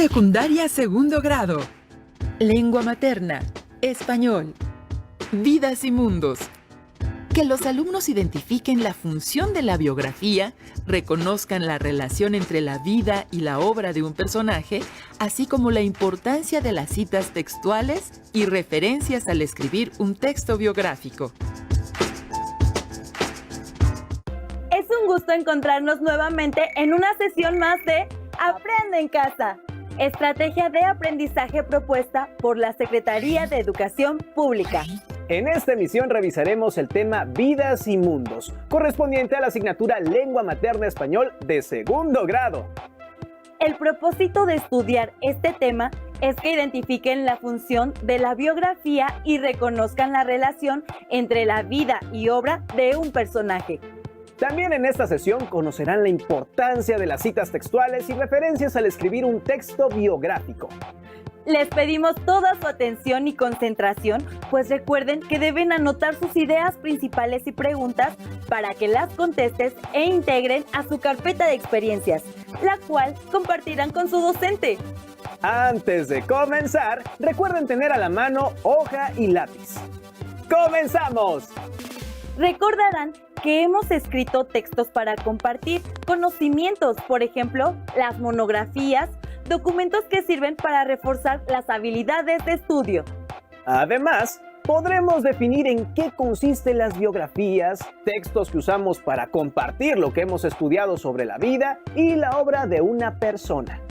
Secundaria segundo grado. Lengua materna. Español. Vidas y mundos. Que los alumnos identifiquen la función de la biografía, reconozcan la relación entre la vida y la obra de un personaje, así como la importancia de las citas textuales y referencias al escribir un texto biográfico. Es un gusto encontrarnos nuevamente en una sesión más de Aprende en Casa, estrategia de aprendizaje propuesta por la Secretaría de Educación Pública. En esta emisión revisaremos el tema Vidas y Mundos, correspondiente a la asignatura Lengua Materna Español de segundo grado. El propósito de estudiar este tema es que identifiquen la función de la biografía y reconozcan la relación entre la vida y obra de un personaje. También en esta sesión conocerán la importancia de las citas textuales y referencias al escribir un texto biográfico. Les pedimos toda su atención y concentración, pues recuerden que deben anotar sus ideas principales y preguntas para que las contestes e integren a su carpeta de experiencias, la cual compartirán con su docente. Antes de comenzar, recuerden tener a la mano hoja y lápiz. ¡Comenzamos! Recordarán que hemos escrito textos para compartir conocimientos, por ejemplo, las monografías, documentos que sirven para reforzar las habilidades de estudio. Además, podremos definir en qué consisten las biografías, textos que usamos para compartir lo que hemos estudiado sobre la vida y la obra de una persona.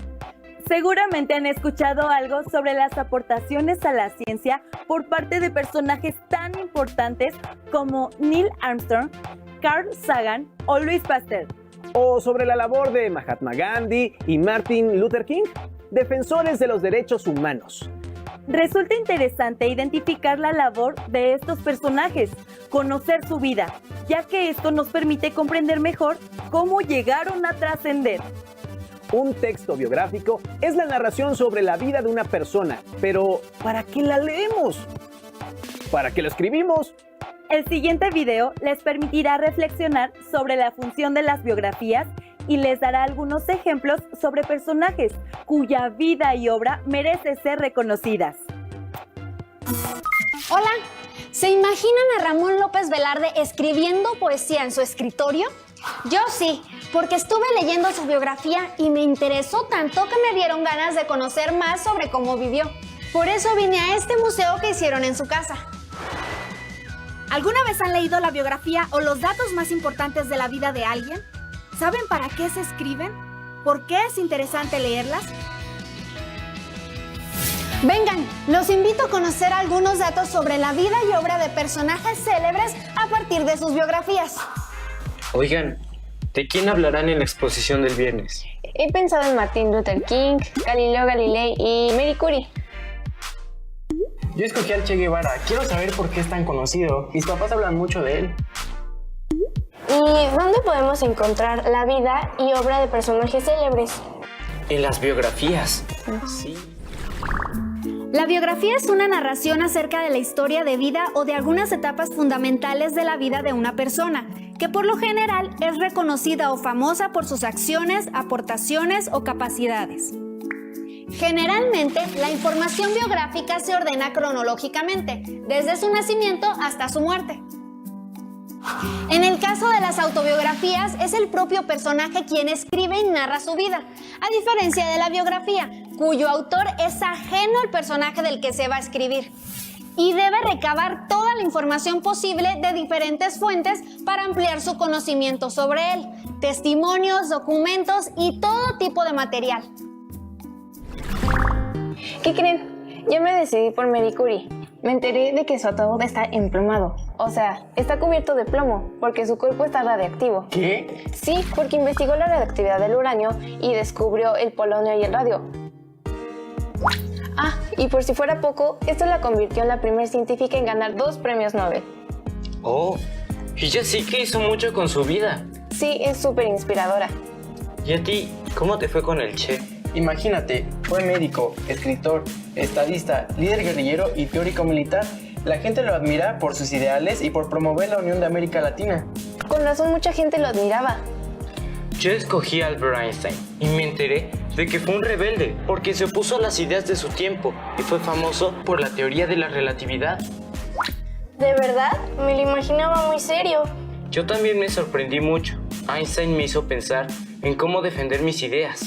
Seguramente han escuchado algo sobre las aportaciones a la ciencia por parte de personajes tan importantes como Neil Armstrong, Carl Sagan o Louis Pasteur. O sobre la labor de Mahatma Gandhi y Martin Luther King, defensores de los derechos humanos. Resulta interesante identificar la labor de estos personajes, conocer su vida, ya que esto nos permite comprender mejor cómo llegaron a trascender. Un texto biográfico es la narración sobre la vida de una persona, pero ¿para qué la leemos? ¿Para qué lo escribimos? El siguiente video les permitirá reflexionar sobre la función de las biografías y les dará algunos ejemplos sobre personajes cuya vida y obra merece ser reconocidas. Hola, ¿se imaginan a Ramón López Velarde escribiendo poesía en su escritorio? Yo sí, porque estuve leyendo su biografía y me interesó tanto que me dieron ganas de conocer más sobre cómo vivió. Por eso vine a este museo que hicieron en su casa. ¿Alguna vez han leído la biografía o los datos más importantes de la vida de alguien? ¿Saben para qué se escriben? ¿Por qué es interesante leerlas? Vengan, los invito a conocer algunos datos sobre la vida y obra de personajes célebres a partir de sus biografías. Oigan, ¿de quién hablarán en la exposición del viernes? He pensado en Martin Luther King, Galileo Galilei y Marie Curie. Yo escogí al Che Guevara. Quiero saber por qué es tan conocido. Mis papás hablan mucho de él. ¿Y dónde podemos encontrar la vida y obra de personajes célebres? En las biografías. Sí. La biografía es una narración acerca de la historia de vida o de algunas etapas fundamentales de la vida de una persona, que por lo general es reconocida o famosa por sus acciones, aportaciones o capacidades. Generalmente, la información biográfica se ordena cronológicamente, desde su nacimiento hasta su muerte. En el caso de las autobiografías, es el propio personaje quien escribe y narra su vida, a diferencia de la biografía, cuyo autor es ajeno al personaje del que se va a escribir. Y debe recabar toda la información posible de diferentes fuentes para ampliar su conocimiento sobre él, testimonios, documentos y todo tipo de material. ¿Qué creen? Yo me decidí por Marie Curie. Me enteré de que su ataúd está emplumado. O sea, está cubierto de plomo, porque su cuerpo está radiactivo. ¿Qué? Sí, porque investigó la radioactividad del uranio y descubrió el polonio y el radio. Ah, y por si fuera poco, esto la convirtió en la primera científica en ganar 2 premios Nobel. Oh, ella sí que hizo mucho con su vida. Sí, es súper inspiradora. ¿Y a ti, cómo te fue con el Che? Imagínate, fue médico, escritor, estadista, líder guerrillero y teórico militar. La gente lo admira por sus ideales y por promover la unión de América Latina. Con razón mucha gente lo admiraba. Yo escogí a Albert Einstein y me enteré de que fue un rebelde porque se opuso a las ideas de su tiempo y fue famoso por la teoría de la relatividad. ¿De verdad? Me lo imaginaba muy serio. Yo también me sorprendí mucho. Einstein me hizo pensar en cómo defender mis ideas.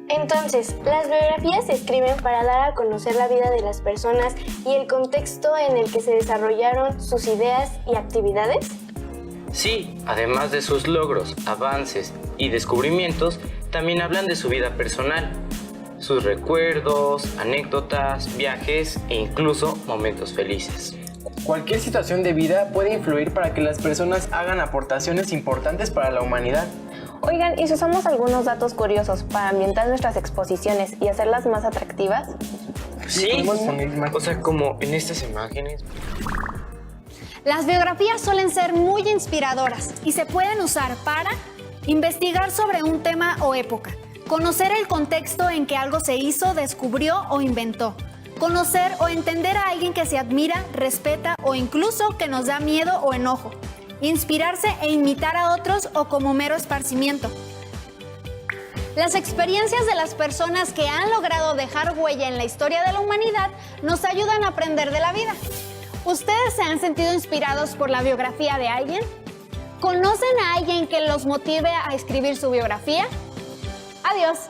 Entonces, ¿las biografías se escriben para dar a conocer la vida de las personas y el contexto en el que se desarrollaron sus ideas y actividades? Sí, además de sus logros, avances y descubrimientos, también hablan de su vida personal, sus recuerdos, anécdotas, viajes e incluso momentos felices. Cualquier situación de vida puede influir para que las personas hagan aportaciones importantes para la humanidad. Oigan, ¿y si usamos algunos datos curiosos para ambientar nuestras exposiciones y hacerlas más atractivas? Sí, podemos poner imágenes. o sea, como en estas imágenes. Las biografías suelen ser muy inspiradoras y se pueden usar para investigar sobre un tema o época, conocer el contexto en que algo se hizo, descubrió o inventó, conocer o entender a alguien que se admira, respeta o incluso que nos da miedo o enojo, inspirarse e imitar a otros o como mero esparcimiento. Las experiencias de las personas que han logrado dejar huella en la historia de la humanidad nos ayudan a aprender de la vida. ¿Ustedes se han sentido inspirados por la biografía de alguien? ¿Conocen a alguien que los motive a escribir su biografía? Adiós.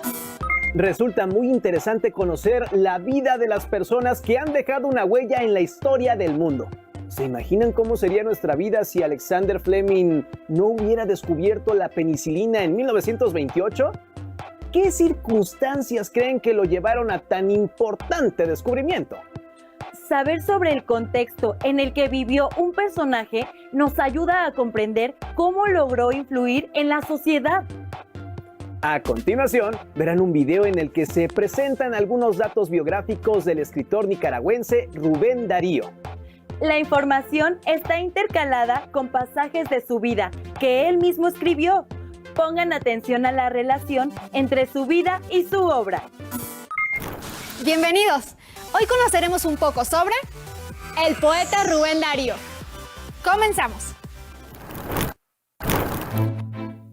Resulta muy interesante conocer la vida de las personas que han dejado una huella en la historia del mundo. ¿Se imaginan cómo sería nuestra vida si Alexander Fleming no hubiera descubierto la penicilina en 1928? ¿Qué circunstancias creen que lo llevaron a tan importante descubrimiento? Saber sobre el contexto en el que vivió un personaje nos ayuda a comprender cómo logró influir en la sociedad. A continuación, verán un video en el que se presentan algunos datos biográficos del escritor nicaragüense Rubén Darío. La información está intercalada con pasajes de su vida que él mismo escribió. Pongan atención a la relación entre su vida y su obra. Bienvenidos. Hoy conoceremos un poco sobre el poeta Rubén Darío. Comenzamos.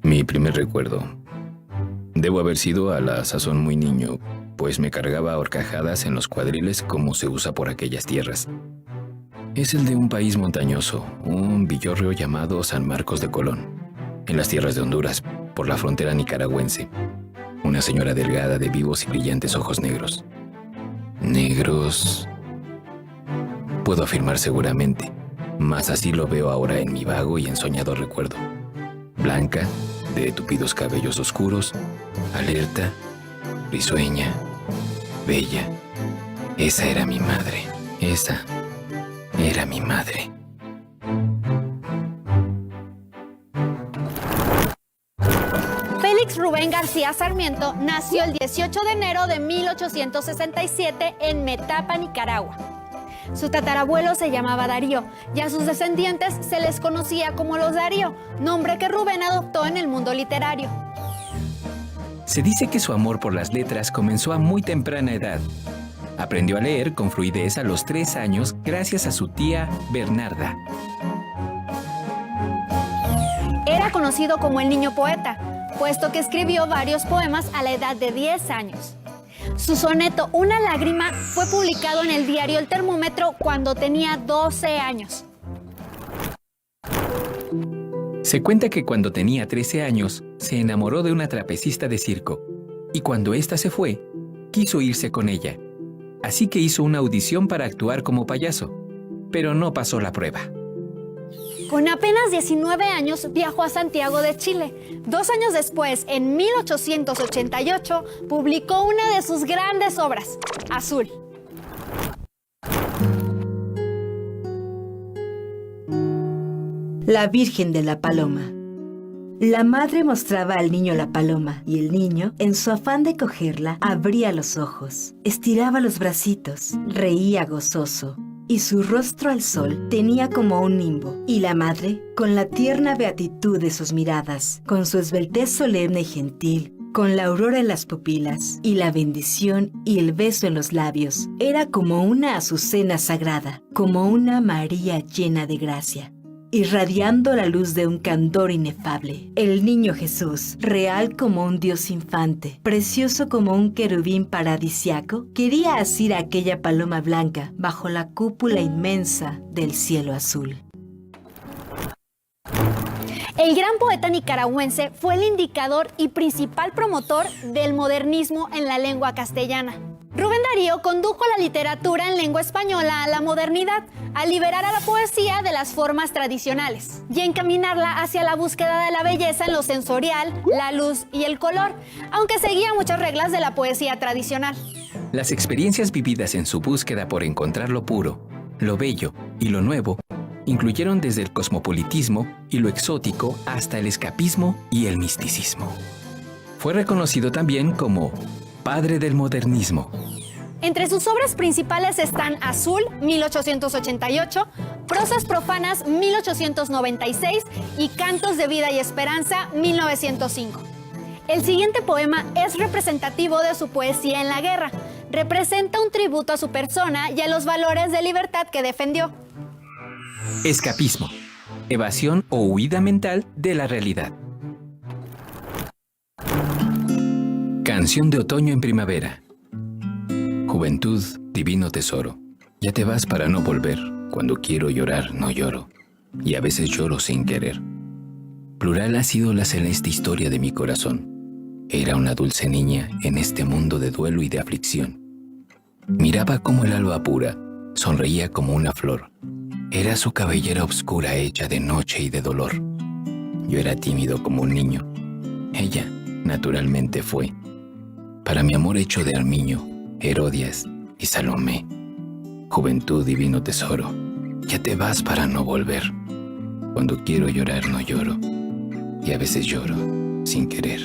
Mi primer recuerdo. Debo haber sido a la sazón muy niño, pues me cargaba a horcajadas en los cuadriles como se usa por aquellas tierras. Es el de un país montañoso, un villorrio llamado San Marcos de Colón, en las tierras de Honduras, por la frontera nicaragüense. Una señora delgada de vivos y brillantes ojos negros. Negros... Puedo afirmar seguramente, mas así lo veo ahora en mi vago y ensoñado recuerdo. Blanca, de tupidos cabellos oscuros, alerta, risueña, bella. Esa era mi madre. Esa era mi madre. Félix Rubén García Sarmiento nació el 18 de enero de 1867 en Metapa, Nicaragua. Su tatarabuelo se llamaba Darío y a sus descendientes se les conocía como los Darío, nombre que Rubén adoptó en el mundo literario. Se dice que su amor por las letras comenzó a muy temprana edad. Aprendió a leer con fluidez a los 3 años gracias a su tía Bernarda. Era conocido como el niño poeta, puesto que escribió varios poemas a la edad de 10 años. Su soneto Una lágrima fue publicado en el diario El Termómetro cuando tenía 12 años. Se cuenta que cuando tenía 13 años, se enamoró de una trapecista de circo, y cuando ésta se fue, quiso irse con ella. Así que hizo una audición para actuar como payaso, pero no pasó la prueba. Con apenas 19 años viajó a Santiago de Chile. 2 años después, en 1888, publicó una de sus grandes obras, Azul. La Virgen de la Paloma. La madre mostraba al niño la paloma y el niño, en su afán de cogerla, abría los ojos, estiraba los bracitos, reía gozoso. Y su rostro al sol tenía como un nimbo, y la madre, con la tierna beatitud de sus miradas, con su esbeltez solemne y gentil, con la aurora en las pupilas, y la bendición y el beso en los labios, era como una azucena sagrada, como una María llena de gracia. irradiando la luz de un candor inefable. El niño Jesús, real como un Dios infante, precioso como un querubín paradisiaco, quería asir a aquella paloma blanca bajo la cúpula inmensa del cielo azul. El gran poeta nicaragüense fue el indicador y principal promotor del modernismo en la lengua castellana. Rubén Darío condujo la literatura en lengua española a la modernidad, al liberar a la poesía de las formas tradicionales y encaminarla hacia la búsqueda de la belleza en lo sensorial, la luz y el color, aunque seguía muchas reglas de la poesía tradicional. Las experiencias vividas en su búsqueda por encontrar lo puro, lo bello y lo nuevo incluyeron desde el cosmopolitismo y lo exótico hasta el escapismo y el misticismo. Fue reconocido también como padre del modernismo. Entre sus obras principales están Azul, 1888, Prosas profanas, 1896 y Cantos de vida y esperanza, 1905. El siguiente poema es representativo de su poesía en la guerra. Representa un tributo a su persona y a los valores de libertad que defendió. Escapismo, evasión o huida mental de la realidad. Canción de otoño en primavera. Juventud, divino tesoro, ya te vas para no volver. Cuando quiero llorar, no lloro, y a veces lloro sin querer. Plural ha sido la celeste historia de mi corazón. Era una dulce niña en este mundo de duelo y de aflicción. Miraba como el alba pura, sonreía como una flor. Era su cabellera oscura hecha de noche y de dolor. Yo era tímido como un niño. Ella, naturalmente, fue, para mi amor hecho de armiño, Herodias y Salomé. Juventud, divino tesoro, ya te vas para no volver. Cuando quiero llorar no lloro, y a veces lloro sin querer.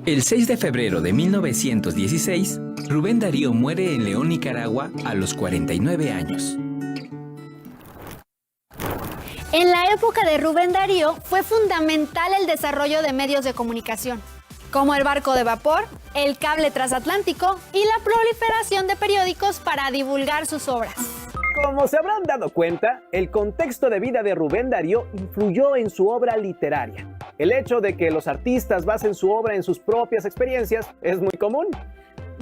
El 6 de febrero de 1916, Rubén Darío muere en León, Nicaragua, a los 49 años. En la época de Rubén Darío fue fundamental el desarrollo de medios de comunicación, como el barco de vapor, el cable transatlántico y la proliferación de periódicos para divulgar sus obras. Como se habrán dado cuenta, el contexto de vida de Rubén Darío influyó en su obra literaria. El hecho de que los artistas basen su obra en sus propias experiencias es muy común.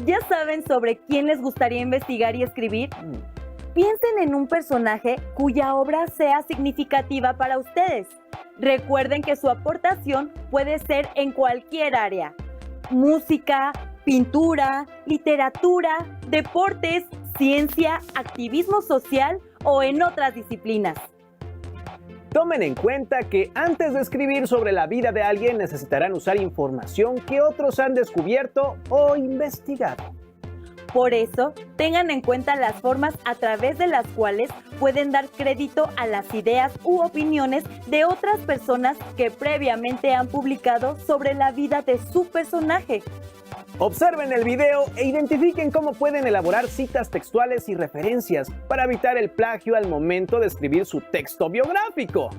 ¿Ya saben sobre quién les gustaría investigar y escribir? Piensen en un personaje cuya obra sea significativa para ustedes. Recuerden que su aportación puede ser en cualquier área: música, pintura, literatura, deportes, ciencia, activismo social o en otras disciplinas. Tomen en cuenta que antes de escribir sobre la vida de alguien necesitarán usar información que otros han descubierto o investigado. Por eso, tengan en cuenta las formas a través de las cuales pueden dar crédito a las ideas u opiniones de otras personas que previamente han publicado sobre la vida de su personaje. Observen el video e identifiquen cómo pueden elaborar citas textuales y referencias para evitar el plagio al momento de escribir su texto biográfico.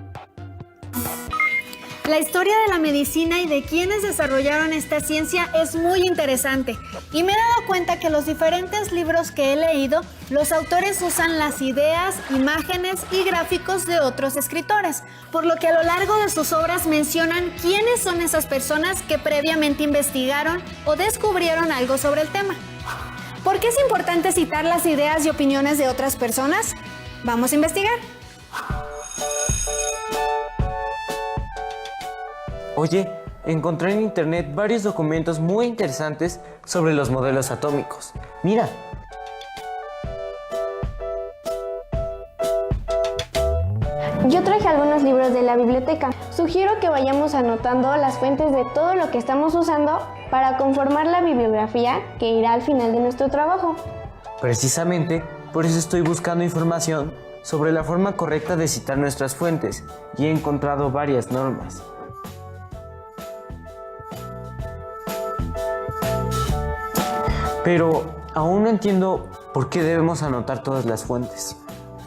La historia de la medicina y de quienes desarrollaron esta ciencia es muy interesante y me he dado cuenta que los diferentes libros que he leído, los autores usan las ideas, imágenes y gráficos de otros escritores, por lo que a lo largo de sus obras mencionan quiénes son esas personas que previamente investigaron o descubrieron algo sobre el tema. ¿Por qué es importante citar las ideas y opiniones de otras personas? Vamos a investigar. Oye, encontré en internet varios documentos muy interesantes sobre los modelos atómicos. Mira. Yo traje algunos libros de la biblioteca. Sugiero que vayamos anotando las fuentes de todo lo que estamos usando para conformar la bibliografía que irá al final de nuestro trabajo. Precisamente, por eso estoy buscando información sobre la forma correcta de citar nuestras fuentes y he encontrado varias normas. Pero aún no entiendo por qué debemos anotar todas las fuentes.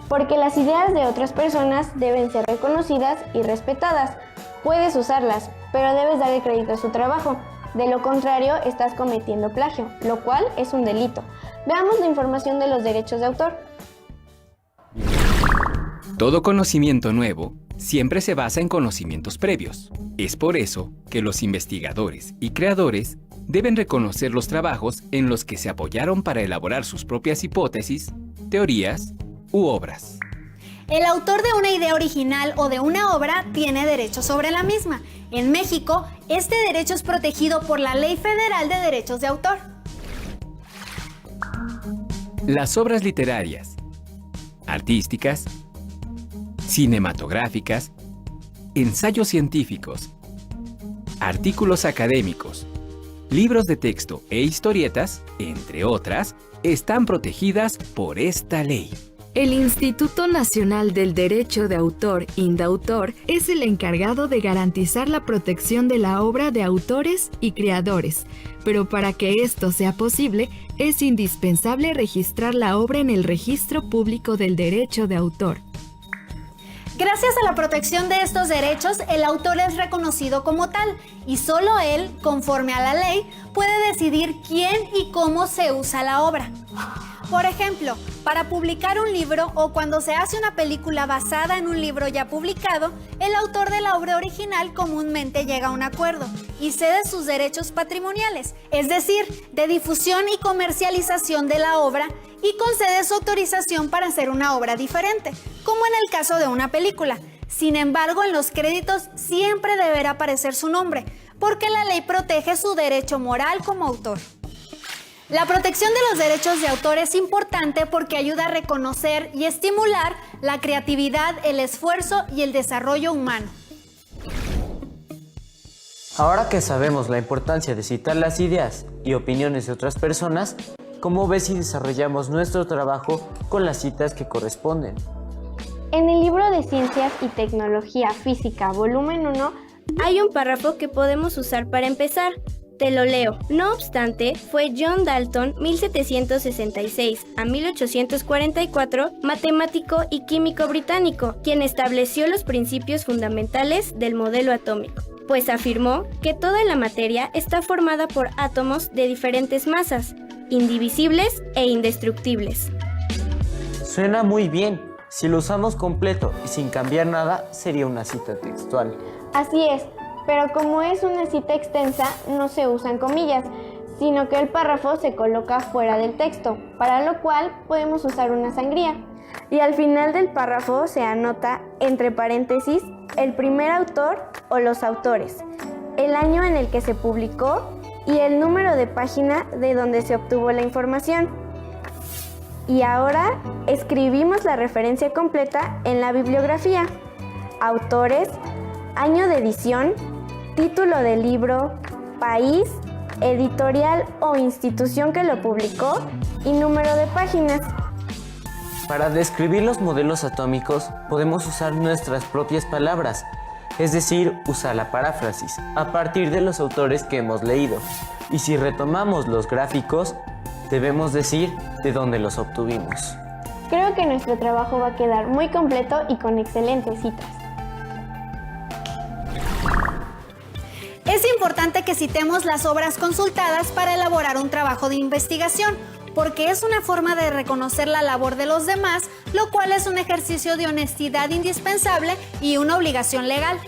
Porque las ideas de otras personas deben ser reconocidas y respetadas. Puedes usarlas, pero debes dar el crédito a su trabajo. De lo contrario, estás cometiendo plagio, lo cual es un delito. Veamos la información de los derechos de autor. Todo conocimiento nuevo siempre se basa en conocimientos previos. Es por eso que los investigadores y creadores deben reconocer los trabajos en los que se apoyaron para elaborar sus propias hipótesis, teorías u obras. El autor de una idea original o de una obra tiene derecho sobre la misma. En México, este derecho es protegido por la Ley Federal de Derechos de Autor. Las obras literarias, artísticas, cinematográficas, ensayos científicos, artículos académicos, libros de texto e historietas, entre otras, están protegidas por esta ley. El Instituto Nacional del Derecho de Autor, INDAUTOR, es el encargado de garantizar la protección de la obra de autores y creadores, pero para que esto sea posible, es indispensable registrar la obra en el Registro Público del Derecho de Autor. Gracias a la protección de estos derechos, el autor es reconocido como tal y solo él, conforme a la ley, puede decidir quién y cómo se usa la obra. Por ejemplo, para publicar un libro o cuando se hace una película basada en un libro ya publicado, el autor de la obra original comúnmente llega a un acuerdo y cede sus derechos patrimoniales, es decir, de difusión y comercialización de la obra, y concede su autorización para hacer una obra diferente, como en el caso de una película. Sin embargo, en los créditos siempre deberá aparecer su nombre, porque la ley protege su derecho moral como autor. La protección de los derechos de autor es importante porque ayuda a reconocer y estimular la creatividad, el esfuerzo y el desarrollo humano. Ahora que sabemos la importancia de citar las ideas y opiniones de otras personas, ¿cómo ves si desarrollamos nuestro trabajo con las citas que corresponden? En el libro de Ciencias y Tecnología Física, volumen 1, hay un párrafo que podemos usar para empezar. Te lo leo. No obstante, fue John Dalton, 1766 a 1844, matemático y químico británico, quien estableció los principios fundamentales del modelo atómico, pues afirmó que toda la materia está formada por átomos de diferentes masas, indivisibles e indestructibles. Suena muy bien. Si lo usamos completo y sin cambiar nada, sería una cita textual. Así es, pero como es una cita extensa, no se usan comillas, sino que el párrafo se coloca fuera del texto, para lo cual podemos usar una sangría. Y al final del párrafo se anota, entre paréntesis, el primer autor o los autores, el año en el que se publicó y el número de página de donde se obtuvo la información. Y ahora escribimos la referencia completa en la bibliografía: autores, año de edición, título del libro, país, editorial o institución que lo publicó y número de páginas. Para describir los modelos atómicos podemos usar nuestras propias palabras, es decir, usar la paráfrasis a partir de los autores que hemos leído. Y si retomamos los gráficos, debemos decir de dónde los obtuvimos. Creo que nuestro trabajo va a quedar muy completo y con excelentes citas. Es importante que citemos las obras consultadas para elaborar un trabajo de investigación, porque es una forma de reconocer la labor de los demás, lo cual es un ejercicio de honestidad indispensable y una obligación legal.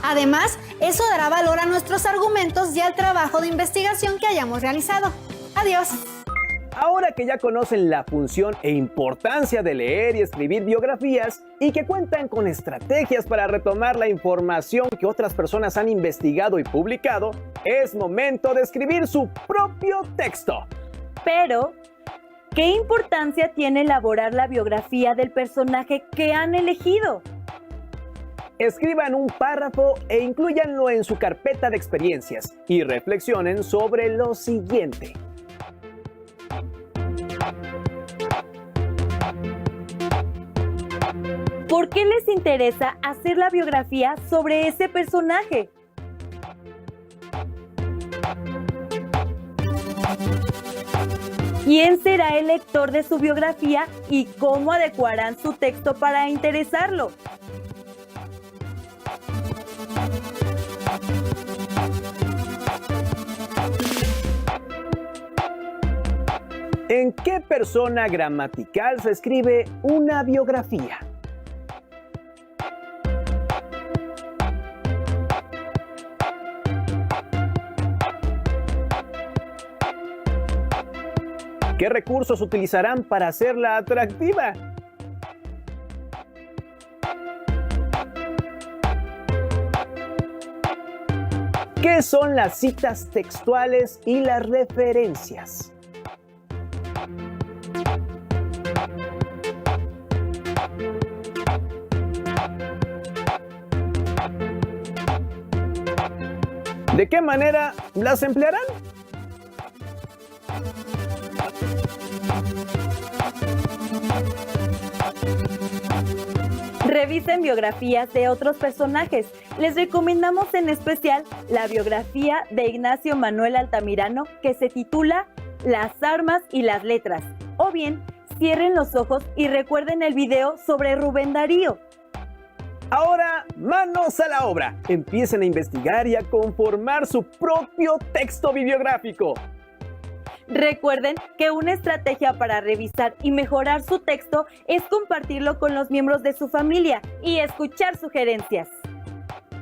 Además, eso dará valor a nuestros argumentos y al trabajo de investigación que hayamos realizado. Adiós. Ahora que ya conocen la función e importancia de leer y escribir biografías y que cuentan con estrategias para retomar la información que otras personas han investigado y publicado, es momento de escribir su propio texto. Pero, ¿qué importancia tiene elaborar la biografía del personaje que han elegido? Escriban un párrafo e inclúyanlo en su carpeta de experiencias y reflexionen sobre lo siguiente. ¿Por qué les interesa hacer la biografía sobre ese personaje? ¿Quién será el lector de su biografía y cómo adecuarán su texto para interesarlo? ¿En qué persona gramatical se escribe una biografía? ¿Qué recursos utilizarán para hacerla atractiva? ¿Qué son las citas textuales y las referencias? ¿De qué manera las emplearán? Revisen biografías de otros personajes. Les recomendamos en especial la biografía de Ignacio Manuel Altamirano, que se titula Las armas y las letras. O bien, cierren los ojos y recuerden el video sobre Rubén Darío. Ahora, manos a la obra. Empiecen a investigar y a conformar su propio texto bibliográfico. Recuerden que una estrategia para revisar y mejorar su texto es compartirlo con los miembros de su familia y escuchar sugerencias.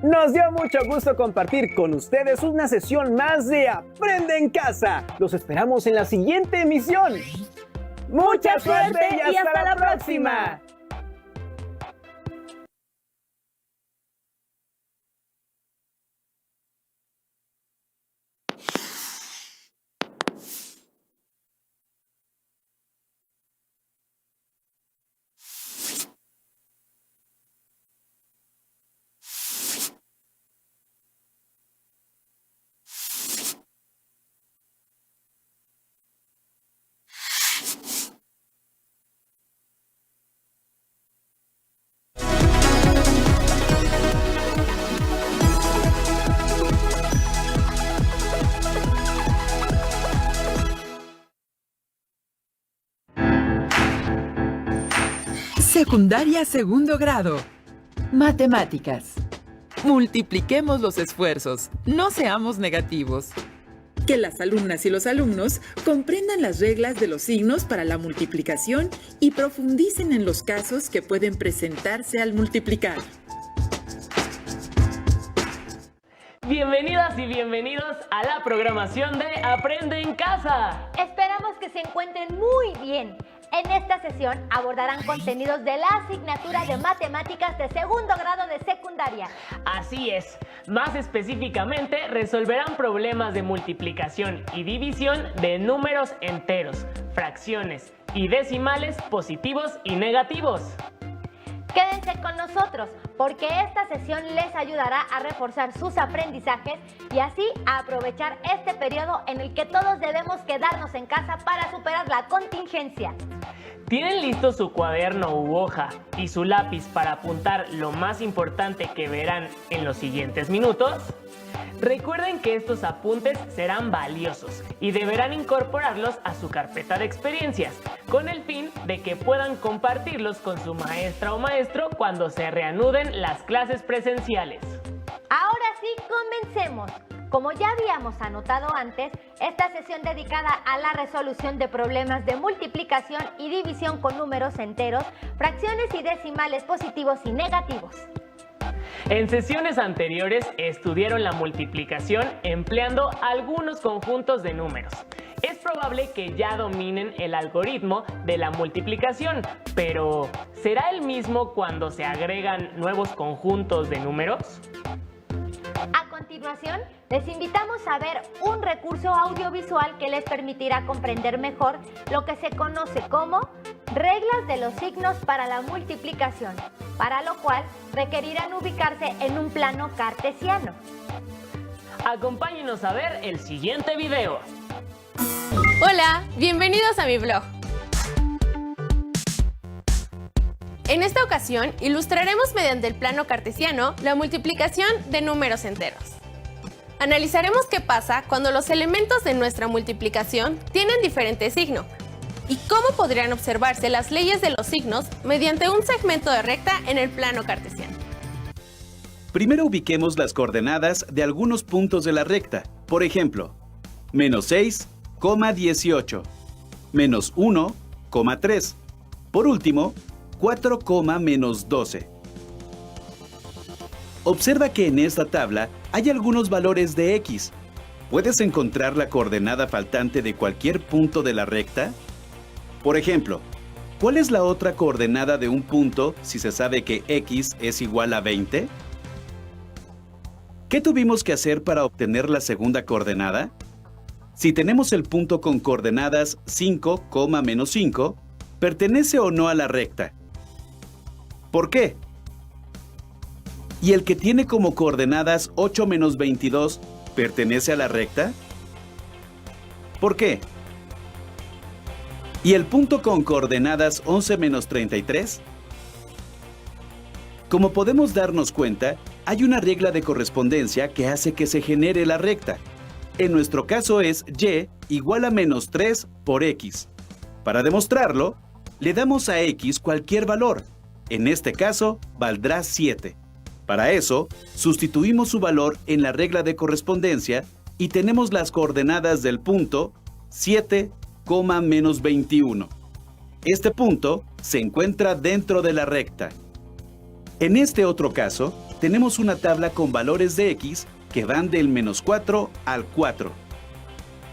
Nos dio mucho gusto compartir con ustedes una sesión más de Aprende en Casa. Los esperamos en la siguiente emisión. ¡Mucha suerte y hasta la próxima! Secundaria segundo grado. Matemáticas. Multipliquemos los esfuerzos, no seamos negativos. Que las alumnas y los alumnos comprendan las reglas de los signos para la multiplicación y profundicen en los casos que pueden presentarse al multiplicar. Bienvenidas y bienvenidos a la programación de Aprende en Casa. Esperamos que se encuentren muy bien. En esta sesión abordarán contenidos de la asignatura de matemáticas de segundo grado de secundaria. Así es, más específicamente resolverán problemas de multiplicación y división de números enteros, fracciones y decimales positivos y negativos. Quédense con nosotros porque esta sesión les ayudará a reforzar sus aprendizajes y así a aprovechar este periodo en el que todos debemos quedarnos en casa para superar la contingencia. ¿Tienen listo su cuaderno u hoja y su lápiz para apuntar lo más importante que verán en los siguientes minutos? Recuerden que estos apuntes serán valiosos y deberán incorporarlos a su carpeta de experiencias, con el fin de que puedan compartirlos con su maestra o maestro cuando se reanuden las clases presenciales. Ahora sí, comencemos. Como ya habíamos anotado antes, esta sesión dedicada a la resolución de problemas de multiplicación y división con números enteros, fracciones y decimales positivos y negativos. En sesiones anteriores estudiaron la multiplicación empleando algunos conjuntos de números. Es probable que ya dominen el algoritmo de la multiplicación, pero ¿será el mismo cuando se agregan nuevos conjuntos de números? A continuación, les invitamos a ver un recurso audiovisual que les permitirá comprender mejor lo que se conoce como reglas de los signos para la multiplicación, para lo cual requerirán ubicarse en un plano cartesiano. Acompáñenos a ver el siguiente video. Hola, bienvenidos a mi blog. En esta ocasión, ilustraremos mediante el plano cartesiano la multiplicación de números enteros. Analizaremos qué pasa cuando los elementos de nuestra multiplicación tienen diferente signo y cómo podrían observarse las leyes de los signos mediante un segmento de recta en el plano cartesiano. Primero ubiquemos las coordenadas de algunos puntos de la recta. Por ejemplo, -6, 18, -1, 3. Por último, 4, -12. Observa que en esta tabla hay algunos valores de x. ¿Puedes encontrar la coordenada faltante de cualquier punto de la recta? Por ejemplo, ¿cuál es la otra coordenada de un punto si se sabe que x es igual a 20? ¿Qué tuvimos que hacer para obtener la segunda coordenada? Si tenemos el punto con coordenadas 5, menos 5, ¿pertenece o no a la recta? ¿Por qué? ¿Y el que tiene como coordenadas 8 menos 22, pertenece a la recta? ¿Por qué? ¿Y el punto con coordenadas 11 menos 33? Como podemos darnos cuenta, hay una regla de correspondencia que hace que se genere la recta. En nuestro caso es y igual a menos 3 por x. Para demostrarlo, le damos a x cualquier valor. En este caso, valdrá 7. Para eso, sustituimos su valor en la regla de correspondencia y tenemos las coordenadas del punto 7, menos 21. Este punto se encuentra dentro de la recta. En este otro caso, tenemos una tabla con valores de x que van del menos 4 al 4.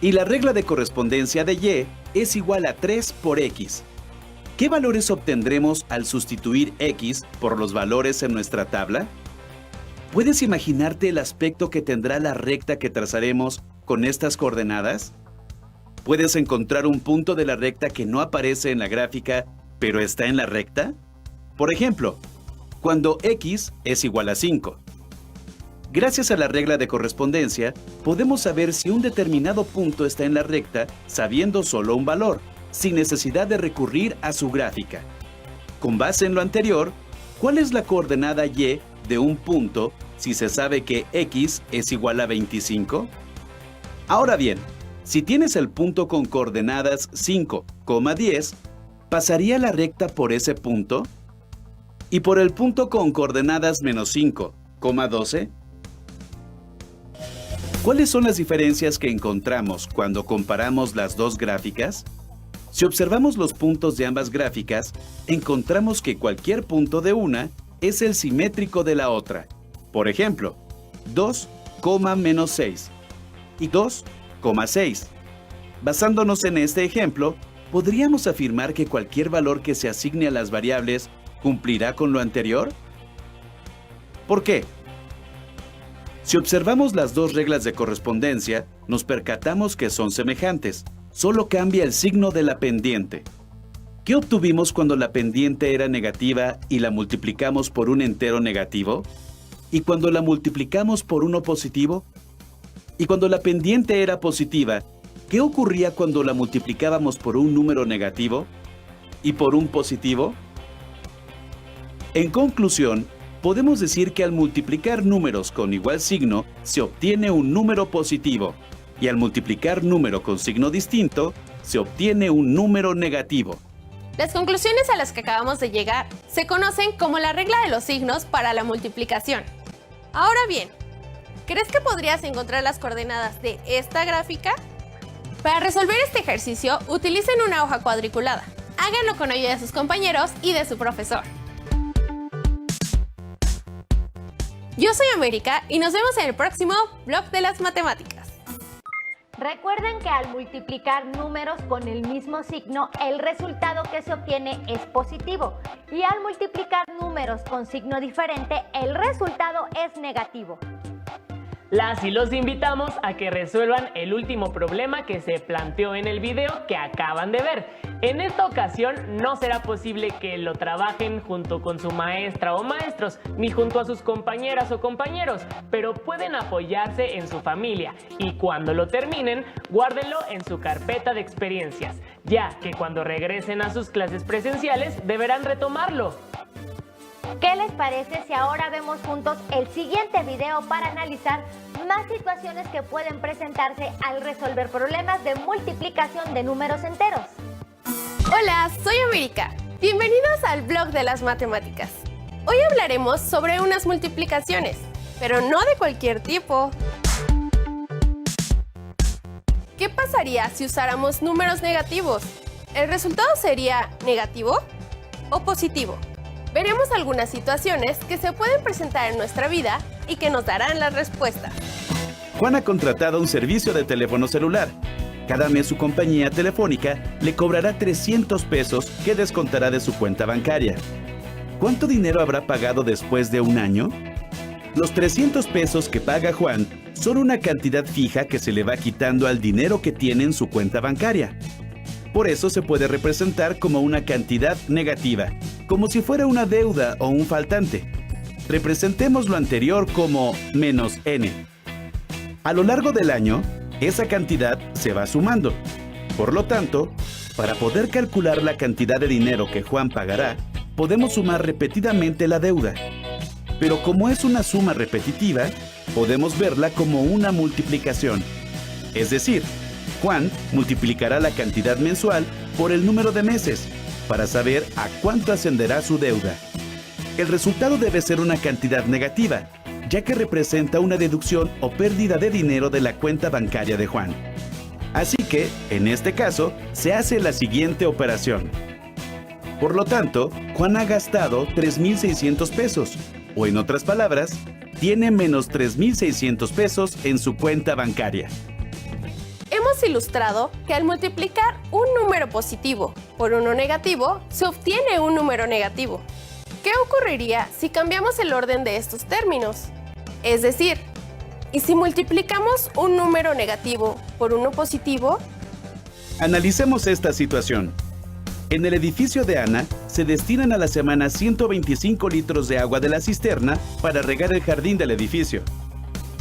Y la regla de correspondencia de y es igual a 3 por x. ¿Qué valores obtendremos al sustituir x por los valores en nuestra tabla? ¿Puedes imaginarte el aspecto que tendrá la recta que trazaremos con estas coordenadas? ¿Puedes encontrar un punto de la recta que no aparece en la gráfica, pero está en la recta? Por ejemplo, cuando x es igual a 5. Gracias a la regla de correspondencia, podemos saber si un determinado punto está en la recta sabiendo solo un valor, sin necesidad de recurrir a su gráfica. Con base en lo anterior, ¿cuál es la coordenada y de un punto si se sabe que x es igual a 25? Ahora bien, si tienes el punto con coordenadas 5, 10, ¿pasaría la recta por ese punto? ¿Y por el punto con coordenadas menos 5, 12? ¿Cuáles son las diferencias que encontramos cuando comparamos las dos gráficas? Si observamos los puntos de ambas gráficas, encontramos que cualquier punto de una es el simétrico de la otra. Por ejemplo, 2, menos 6 y 2, 6. Basándonos en este ejemplo, ¿podríamos afirmar que cualquier valor que se asigne a las variables cumplirá con lo anterior? ¿Por qué? Si observamos las dos reglas de correspondencia, nos percatamos que son semejantes, solo cambia el signo de la pendiente. ¿Qué obtuvimos cuando la pendiente era negativa y la multiplicamos por un entero negativo? ¿Y cuando la multiplicamos por uno positivo? Y cuando la pendiente era positiva, ¿qué ocurría cuando la multiplicábamos por un número negativo? ¿Y por un positivo? En conclusión, podemos decir que al multiplicar números con igual signo, se obtiene un número positivo, y al multiplicar número con signo distinto, se obtiene un número negativo. Las conclusiones a las que acabamos de llegar se conocen como la regla de los signos para la multiplicación. Ahora bien, ¿crees que podrías encontrar las coordenadas de esta gráfica? Para resolver este ejercicio, utilicen una hoja cuadriculada. Háganlo con ayuda de sus compañeros y de su profesor. Yo soy América y nos vemos en el próximo Blog de las Matemáticas. Recuerden que al multiplicar números con el mismo signo, el resultado que se obtiene es positivo. Y al multiplicar números con signo diferente, el resultado es negativo. Las y los invitamos a que resuelvan el último problema que se planteó en el video que acaban de ver. En esta ocasión no será posible que lo trabajen junto con su maestra o maestros, ni junto a sus compañeras o compañeros, pero pueden apoyarse en su familia y cuando lo terminen, guárdenlo en su carpeta de experiencias, ya que cuando regresen a sus clases presenciales deberán retomarlo. ¿Qué les parece si ahora vemos juntos el siguiente video para analizar más situaciones que pueden presentarse al resolver problemas de multiplicación de números enteros? Hola, soy América. Bienvenidos al Blog de las Matemáticas. Hoy hablaremos sobre unas multiplicaciones, pero no de cualquier tipo. ¿Qué pasaría si usáramos números negativos? ¿El resultado sería negativo o positivo? Veremos algunas situaciones que se pueden presentar en nuestra vida y que nos darán la respuesta. Juan ha contratado un servicio de teléfono celular. Cada mes su compañía telefónica le cobrará 300 pesos que descontará de su cuenta bancaria. ¿Cuánto dinero habrá pagado después de un año? Los 300 pesos que paga Juan son una cantidad fija que se le va quitando al dinero que tiene en su cuenta bancaria. Por eso se puede representar como una cantidad negativa, como si fuera una deuda o un faltante. Representemos lo anterior como menos n. A lo largo del año, esa cantidad se va sumando. Por lo tanto, para poder calcular la cantidad de dinero que Juan pagará, podemos sumar repetidamente la deuda. Pero como es una suma repetitiva, podemos verla como una multiplicación. Es decir, Juan multiplicará la cantidad mensual por el número de meses para saber a cuánto ascenderá su deuda. El resultado debe ser una cantidad negativa, ya que representa una deducción o pérdida de dinero de la cuenta bancaria de Juan. Así que, en este caso, se hace la siguiente operación. Por lo tanto, Juan ha gastado 3,600 pesos, o en otras palabras, tiene menos 3,600 pesos en su cuenta bancaria. Hemos ilustrado que al multiplicar un número positivo por uno negativo, se obtiene un número negativo. ¿Qué ocurriría si cambiamos el orden de estos términos? Es decir, ¿y si multiplicamos un número negativo por uno positivo? Analicemos esta situación. En el edificio de Ana, se destinan a la semana 125 litros de agua de la cisterna para regar el jardín del edificio.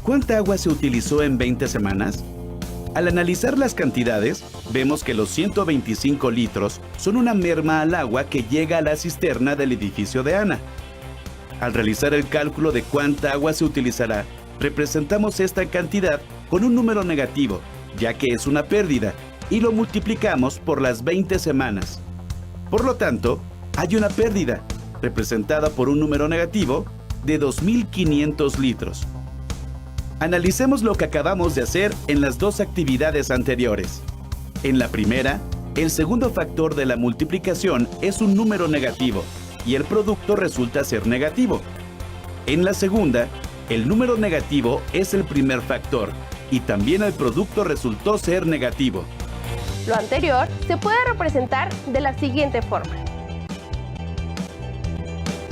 ¿Cuánta agua se utilizó en 20 semanas? Al analizar las cantidades, vemos que los 125 litros son una merma al agua que llega a la cisterna del edificio de Ana. Al realizar el cálculo de cuánta agua se utilizará, representamos esta cantidad con un número negativo, ya que es una pérdida, y lo multiplicamos por las 20 semanas. Por lo tanto, hay una pérdida, representada por un número negativo, de 2,500 litros. Analicemos lo que acabamos de hacer en las dos actividades anteriores. En la primera, el segundo factor de la multiplicación es un número negativo y el producto resulta ser negativo. En la segunda, el número negativo es el primer factor y también el producto resultó ser negativo. Lo anterior se puede representar de la siguiente forma.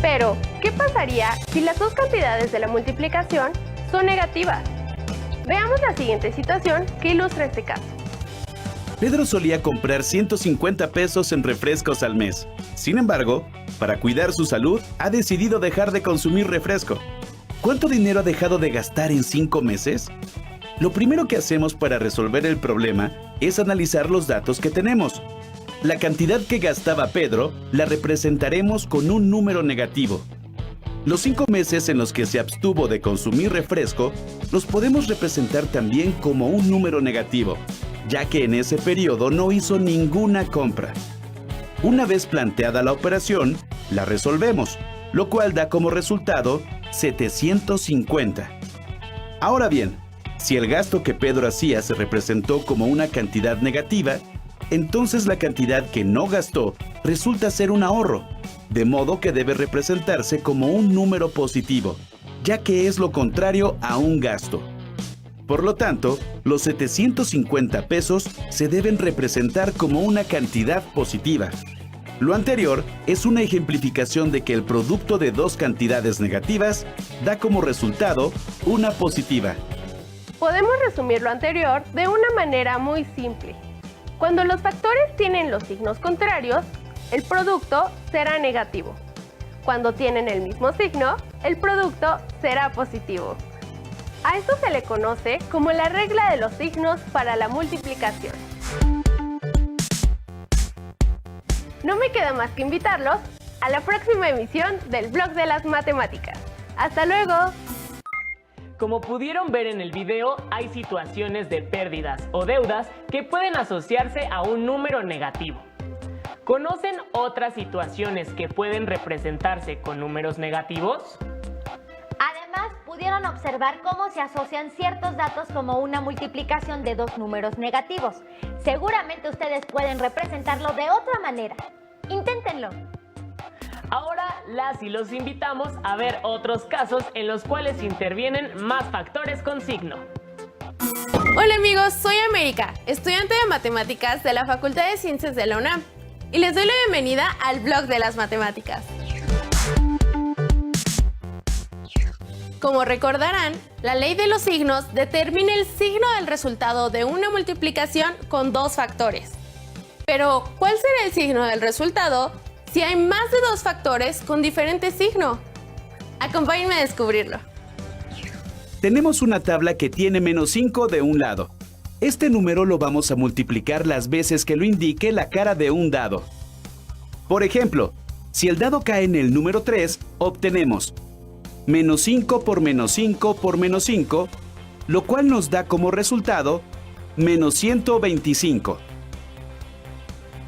Pero, ¿qué pasaría si las dos cantidades de la multiplicación son negativas? Veamos la siguiente situación que ilustra este caso. Pedro solía comprar 150 pesos en refrescos al mes. Sin embargo, para cuidar su salud, ha decidido dejar de consumir refresco. ¿Cuánto dinero ha dejado de gastar en 5 meses? Lo primero que hacemos para resolver el problema es analizar los datos que tenemos. La cantidad que gastaba Pedro la representaremos con un número negativo. Los 5 meses en los que se abstuvo de consumir refresco los podemos representar también como un número negativo, ya que en ese periodo no hizo ninguna compra. Una vez planteada la operación, la resolvemos, lo cual da como resultado 750. Ahora bien, si el gasto que Pedro hacía se representó como una cantidad negativa, entonces la cantidad que no gastó resulta ser un ahorro, de modo que debe representarse como un número positivo, ya que es lo contrario a un gasto. Por lo tanto, los 750 pesos se deben representar como una cantidad positiva. Lo anterior es una ejemplificación de que el producto de dos cantidades negativas da como resultado una positiva. Podemos resumir lo anterior de una manera muy simple. Cuando los factores tienen los signos contrarios, el producto será negativo. Cuando tienen el mismo signo, el producto será positivo. A esto se le conoce como la regla de los signos para la multiplicación. No me queda más que invitarlos a la próxima emisión del Blog de las Matemáticas. ¡Hasta luego! Como pudieron ver en el video, hay situaciones de pérdidas o deudas que pueden asociarse a un número negativo. ¿Conocen otras situaciones que pueden representarse con números negativos? Además, pudieron observar cómo se asocian ciertos datos como una multiplicación de dos números negativos. Seguramente ustedes pueden representarlo de otra manera. Inténtenlo. Ahora las y los invitamos a ver otros casos en los cuales intervienen más factores con signo. Hola amigos, soy América, estudiante de matemáticas de la Facultad de Ciencias de la UNAM, y les doy la bienvenida al blog de las matemáticas. Como recordarán, la ley de los signos determina el signo del resultado de una multiplicación con dos factores. Pero, ¿cuál será el signo del resultado si hay más de dos factores con diferente signo? Acompáñenme a descubrirlo. Tenemos una tabla que tiene -5 de un lado. Este número lo vamos a multiplicar las veces que lo indique la cara de un dado. Por ejemplo, si el dado cae en el número 3, obtenemos -5 por -5 por -5, lo cual nos da como resultado -125.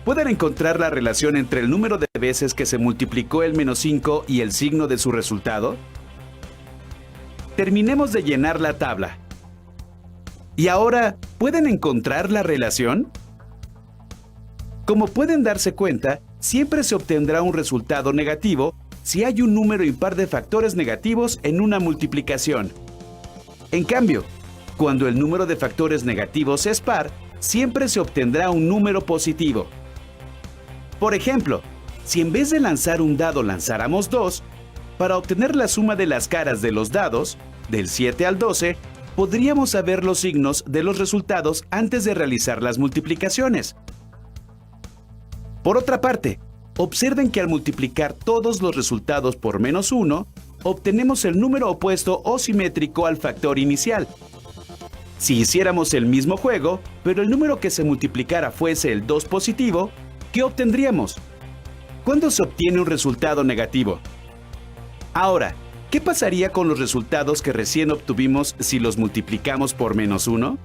¿Pueden encontrar la relación entre el número de veces que se multiplicó el -5 y el signo de su resultado? Terminemos de llenar la tabla. ¿Y ahora pueden encontrar la relación? Como pueden darse cuenta, siempre se obtendrá un resultado negativo si hay un número impar de factores negativos en una multiplicación. En cambio, cuando el número de factores negativos es par, siempre se obtendrá un número positivo. Por ejemplo, si en vez de lanzar un dado lanzáramos 2, para obtener la suma de las caras de los dados, del 7 al 12, podríamos saber los signos de los resultados antes de realizar las multiplicaciones. Por otra parte, observen que al multiplicar todos los resultados por -1, obtenemos el número opuesto o simétrico al factor inicial. Si hiciéramos el mismo juego, pero el número que se multiplicara fuese el 2 positivo, ¿qué obtendríamos? ¿Cuándo se obtiene un resultado negativo? Ahora, ¿qué pasaría con los resultados que recién obtuvimos si los multiplicamos por -1?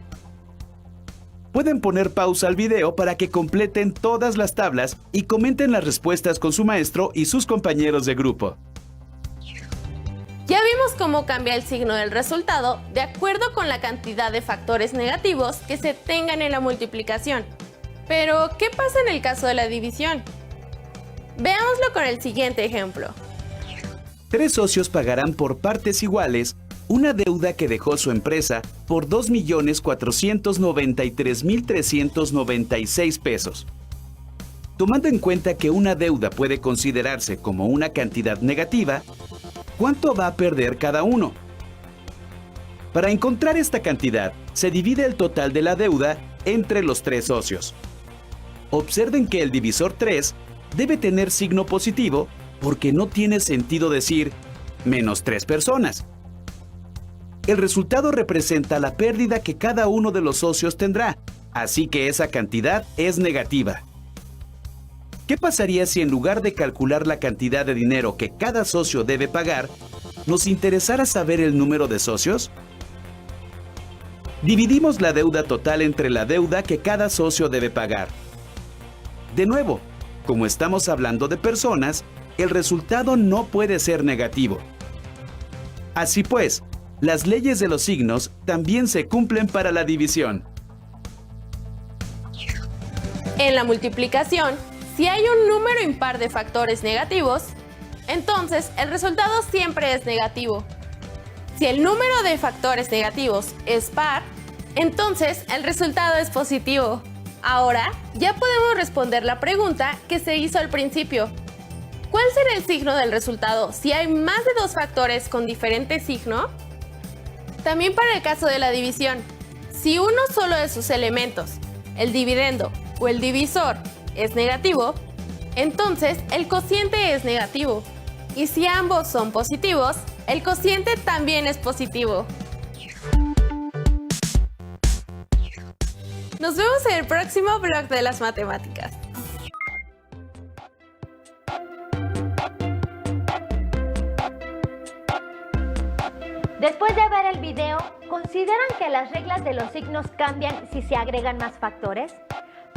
Pueden poner pausa al video para que completen todas las tablas y comenten las respuestas con su maestro y sus compañeros de grupo. Ya vimos cómo cambia el signo del resultado de acuerdo con la cantidad de factores negativos que se tengan en la multiplicación. Pero, ¿qué pasa en el caso de la división? Veámoslo con el siguiente ejemplo. 3 socios pagarán por partes iguales una deuda que dejó su empresa por 2.493.396 pesos. Tomando en cuenta que una deuda puede considerarse como una cantidad negativa, ¿cuánto va a perder cada uno? Para encontrar esta cantidad, se divide el total de la deuda entre los 3 socios. Observen que el divisor 3 debe tener signo positivo porque no tiene sentido decir -3 personas. El resultado representa la pérdida que cada uno de los socios tendrá, así que esa cantidad es negativa. ¿Qué pasaría si en lugar de calcular la cantidad de dinero que cada socio debe pagar, nos interesara saber el número de socios? Dividimos la deuda total entre la deuda que cada socio debe pagar. De nuevo, como estamos hablando de personas, el resultado no puede ser negativo. Así pues, las leyes de los signos también se cumplen para la división. En la multiplicación, si hay un número impar de factores negativos, entonces el resultado siempre es negativo. Si el número de factores negativos es par, entonces el resultado es positivo. Ahora ya podemos responder la pregunta que se hizo al principio. ¿Cuál será el signo del resultado si hay más de 2 factores con diferente signo? También para el caso de la división, si uno solo de sus elementos, el dividendo o el divisor, es negativo, entonces el cociente es negativo. Y si ambos son positivos, el cociente también es positivo. Nos vemos en el próximo blog de las matemáticas. Después de ver el video, ¿consideran que las reglas de los signos cambian si se agregan más factores?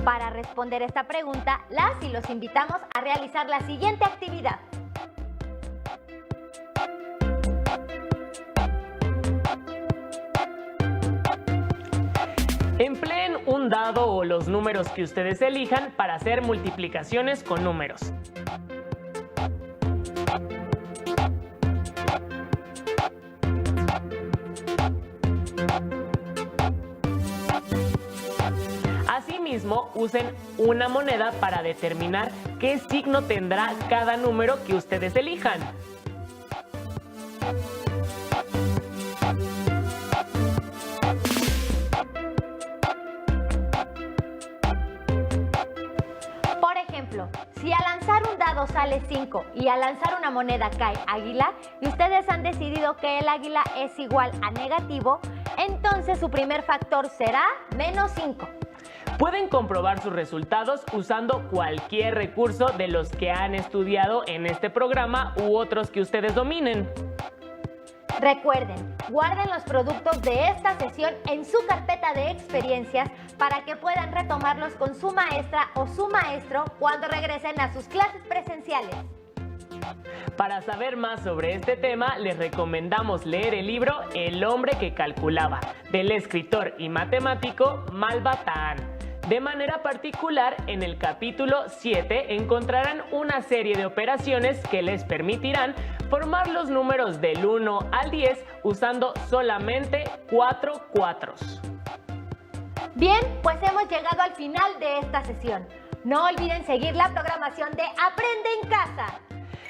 Para responder esta pregunta, las y los invitamos a realizar la siguiente actividad. Empleen un dado o los números que ustedes elijan para hacer multiplicaciones con números. último, usen una moneda para determinar qué signo tendrá cada número que ustedes elijan. Por ejemplo, si al lanzar un dado sale 5 y al lanzar una moneda cae águila y ustedes han decidido que el águila es igual a negativo, entonces su primer factor será -5. Pueden comprobar sus resultados usando cualquier recurso de los que han estudiado en este programa u otros que ustedes dominen. Recuerden, guarden los productos de esta sesión en su carpeta de experiencias para que puedan retomarlos con su maestra o su maestro cuando regresen a sus clases presenciales. Para saber más sobre este tema, les recomendamos leer el libro El hombre que calculaba, del escritor y matemático Malva Tahan. De manera particular, en el capítulo 7 encontrarán una serie de operaciones que les permitirán formar los números del 1 al 10 usando solamente 4 cuatros. Bien, pues hemos llegado al final de esta sesión. No olviden seguir la programación de Aprende en Casa.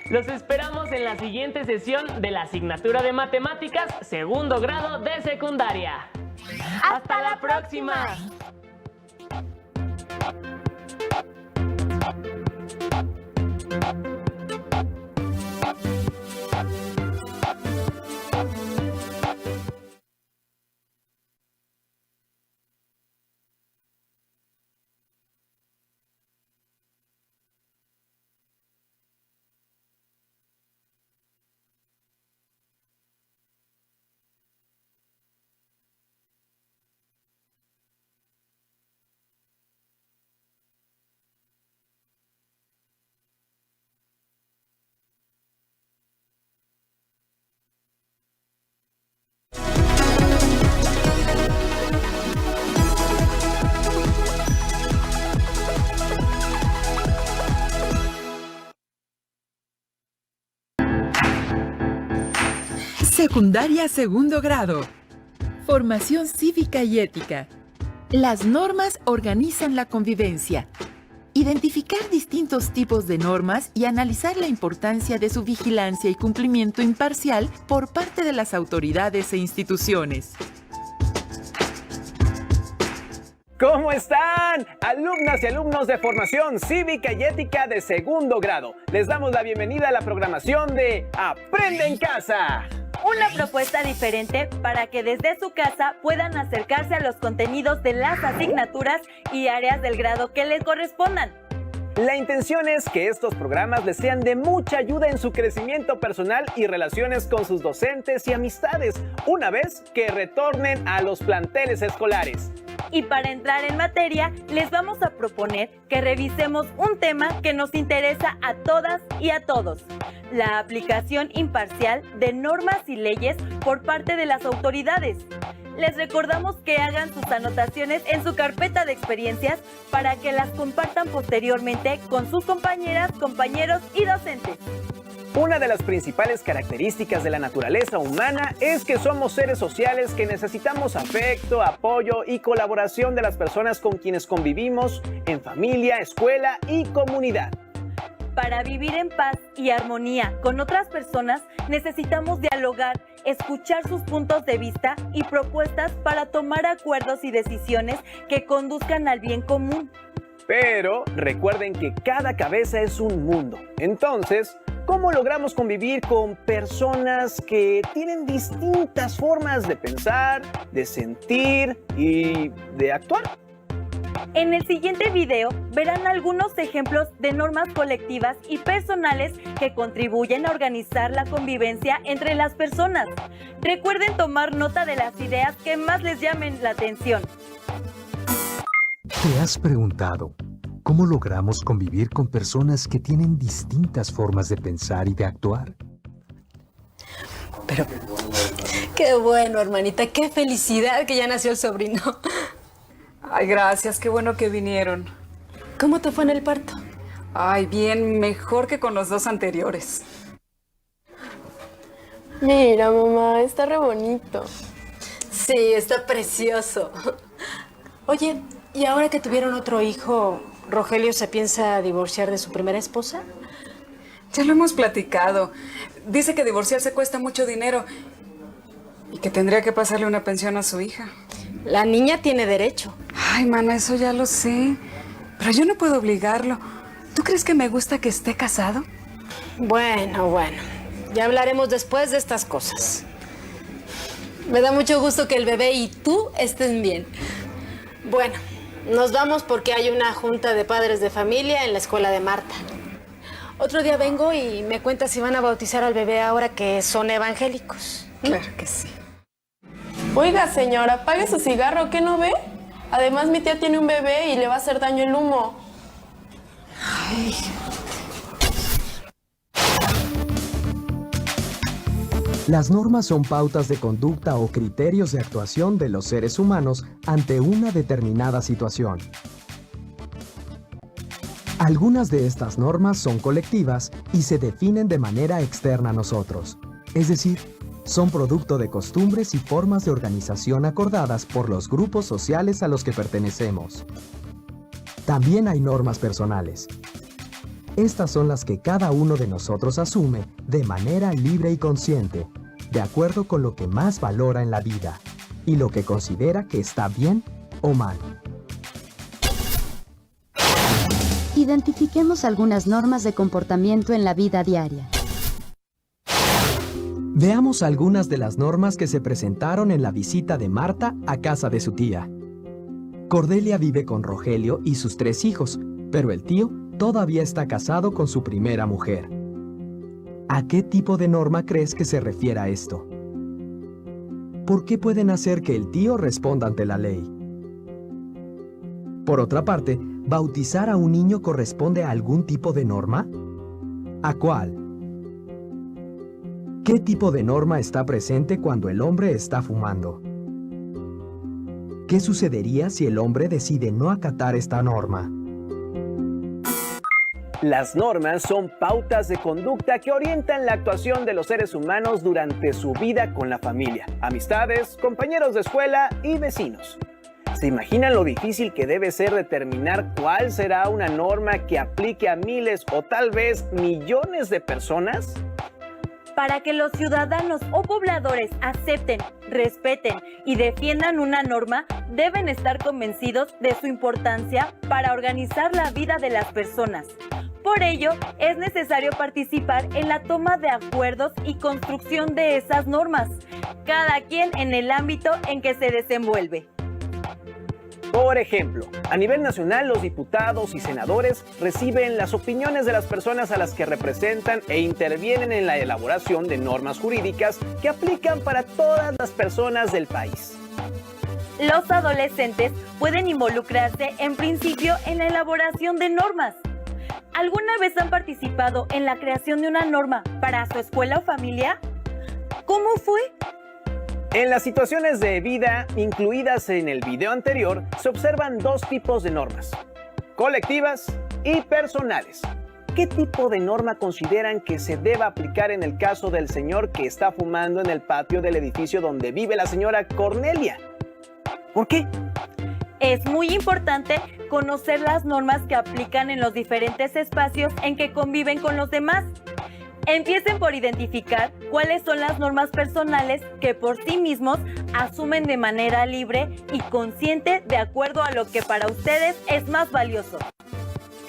Los esperamos en la siguiente sesión de la asignatura de Matemáticas, segundo grado de secundaria. ¡Hasta la próxima! Secundaria segundo grado. Formación cívica y ética. Las normas organizan la convivencia. Identificar distintos tipos de normas y analizar la importancia de su vigilancia y cumplimiento imparcial por parte de las autoridades e instituciones. ¿Cómo están? Alumnas y alumnos de Formación Cívica y Ética de segundo grado. Les damos la bienvenida a la programación de Aprende en Casa. Una propuesta diferente para que desde su casa puedan acercarse a los contenidos de las asignaturas y áreas del grado que les correspondan. La intención es que estos programas les sean de mucha ayuda en su crecimiento personal y relaciones con sus docentes y amistades, una vez que retornen a los planteles escolares. Y para entrar en materia, les vamos a proponer que revisemos un tema que nos interesa a todas y a todos: la aplicación imparcial de normas y leyes por parte de las autoridades. Les recordamos que hagan sus anotaciones en su carpeta de experiencias para que las compartan posteriormente con sus compañeras, compañeros y docentes. Una de las principales características de la naturaleza humana es que somos seres sociales que necesitamos afecto, apoyo y colaboración de las personas con quienes convivimos en familia, escuela y comunidad. Para vivir en paz y armonía con otras personas, necesitamos dialogar, escuchar sus puntos de vista y propuestas para tomar acuerdos y decisiones que conduzcan al bien común. Pero recuerden que cada cabeza es un mundo. Entonces, ¿cómo logramos convivir con personas que tienen distintas formas de pensar, de sentir y de actuar? En el siguiente video verán algunos ejemplos de normas colectivas y personales que contribuyen a organizar la convivencia entre las personas. Recuerden tomar nota de las ideas que más les llamen la atención. ¿Te has preguntado cómo logramos convivir con personas que tienen distintas formas de pensar y de actuar? Pero, qué bueno, hermanita, qué felicidad que ya nació el sobrino. Ay, gracias, qué bueno que vinieron. ¿Cómo te fue en el parto? Ay, bien, mejor que con los dos anteriores. Mira, mamá, está re bonito. Sí, está precioso. Oye, ¿Y ahora que tuvieron otro hijo, Rogelio se piensa divorciar de su primera esposa? Ya lo hemos platicado. Dice que divorciarse cuesta mucho dinero y que tendría que pasarle una pensión a su hija. La niña tiene derecho. Ay, mana, eso ya lo sé. Pero yo no puedo obligarlo. ¿Tú crees que me gusta que esté casado? Bueno. Ya hablaremos después de estas cosas. Me da mucho gusto que el bebé y tú estén bien. Bueno, nos vamos porque hay una junta de padres de familia en la escuela de Marta. Otro día vengo y me cuentas si van a bautizar al bebé ahora que son evangélicos. Claro que sí. Oiga, señora, apague su cigarro, ¿qué no ve? Además, mi tía tiene un bebé y le va a hacer daño el humo. Ay. Las normas son pautas de conducta o criterios de actuación de los seres humanos ante una determinada situación. Algunas de estas normas son colectivas y se definen de manera externa a nosotros, es decir, son producto de costumbres y formas de organización acordadas por los grupos sociales a los que pertenecemos. También hay normas personales. Estas son las que cada uno de nosotros asume de manera libre y consciente, de acuerdo con lo que más valora en la vida y lo que considera que está bien o mal. Identifiquemos algunas normas de comportamiento en la vida diaria. Veamos algunas de las normas que se presentaron en la visita de Marta a casa de su tía. Cordelia vive con Rogelio y sus 3 hijos, pero el tío todavía está casado con su primera mujer. ¿A qué tipo de norma crees que se refiere a esto? ¿Por qué pueden hacer que el tío responda ante la ley? Por otra parte, ¿bautizar a un niño corresponde a algún tipo de norma? ¿A cuál? ¿Qué tipo de norma está presente cuando el hombre está fumando? ¿Qué sucedería si el hombre decide no acatar esta norma? Las normas son pautas de conducta que orientan la actuación de los seres humanos durante su vida con la familia, amistades, compañeros de escuela y vecinos. ¿Se imaginan lo difícil que debe ser determinar cuál será una norma que aplique a miles o tal vez millones de personas? Para que los ciudadanos o pobladores acepten, respeten y defiendan una norma, deben estar convencidos de su importancia para organizar la vida de las personas. Por ello, es necesario participar en la toma de acuerdos y construcción de esas normas, cada quien en el ámbito en que se desenvuelve. Por ejemplo, a nivel nacional los diputados y senadores reciben las opiniones de las personas a las que representan e intervienen en la elaboración de normas jurídicas que aplican para todas las personas del país. Los adolescentes pueden involucrarse en principio en la elaboración de normas. ¿Alguna vez han participado en la creación de una norma para su escuela o familia? ¿Cómo fue? En las situaciones de vida incluidas en el video anterior, se observan 2 tipos de normas: colectivas y personales. ¿Qué tipo de norma consideran que se deba aplicar en el caso del señor que está fumando en el patio del edificio donde vive la señora Cornelia? ¿Por qué? Es muy importante conocer las normas que aplican en los diferentes espacios en que conviven con los demás. Empiecen por identificar cuáles son las normas personales que por sí mismos asumen de manera libre y consciente de acuerdo a lo que para ustedes es más valioso.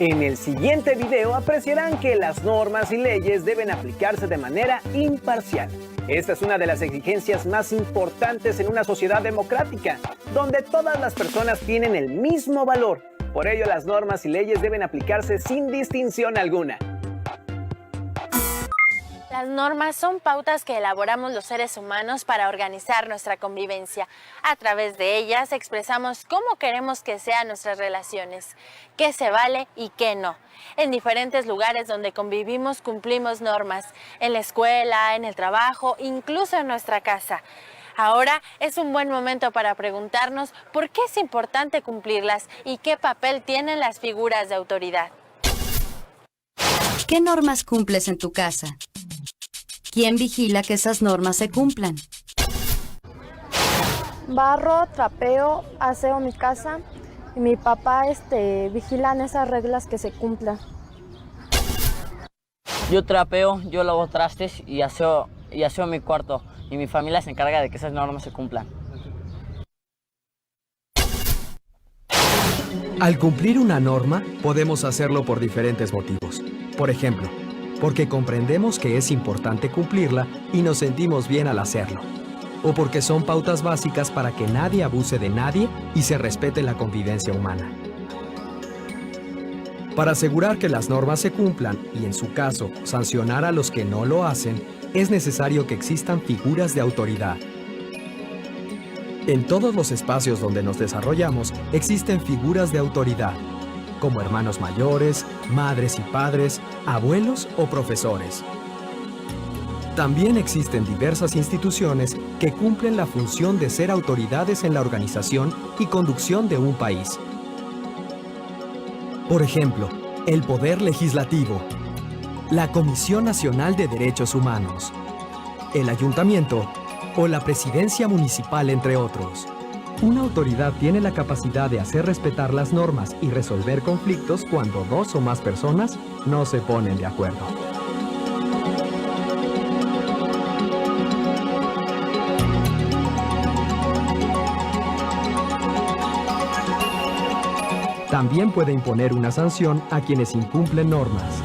En el siguiente video apreciarán que las normas y leyes deben aplicarse de manera imparcial. Esta es una de las exigencias más importantes en una sociedad democrática, donde todas las personas tienen el mismo valor. Por ello, las normas y leyes deben aplicarse sin distinción alguna. Las normas son pautas que elaboramos los seres humanos para organizar nuestra convivencia. A través de ellas expresamos cómo queremos que sean nuestras relaciones, qué se vale y qué no. En diferentes lugares donde convivimos cumplimos normas, en la escuela, en el trabajo, incluso en nuestra casa. Ahora es un buen momento para preguntarnos por qué es importante cumplirlas y qué papel tienen las figuras de autoridad. ¿Qué normas cumples en tu casa? ¿Quién vigila que esas normas se cumplan? Barro, trapeo, aseo mi casa y mi papá vigilan esas reglas que se cumplan. Yo trapeo, yo lavo trastes y aseo mi cuarto, y mi familia se encarga de que esas normas se cumplan. Al cumplir una norma, podemos hacerlo por diferentes motivos. Por ejemplo, porque comprendemos que es importante cumplirla y nos sentimos bien al hacerlo. O porque son pautas básicas para que nadie abuse de nadie y se respete la convivencia humana. Para asegurar que las normas se cumplan y, en su caso, sancionar a los que no lo hacen, es necesario que existan figuras de autoridad. En todos los espacios donde nos desarrollamos existen figuras de autoridad, como hermanos mayores, madres y padres, abuelos o profesores. También existen diversas instituciones que cumplen la función de ser autoridades en la organización y conducción de un país. Por ejemplo, el Poder Legislativo, la Comisión Nacional de Derechos Humanos, el Ayuntamiento o la Presidencia Municipal, entre otros. Una autoridad tiene la capacidad de hacer respetar las normas y resolver conflictos cuando dos o más personas no se ponen de acuerdo. También puede imponer una sanción a quienes incumplen normas.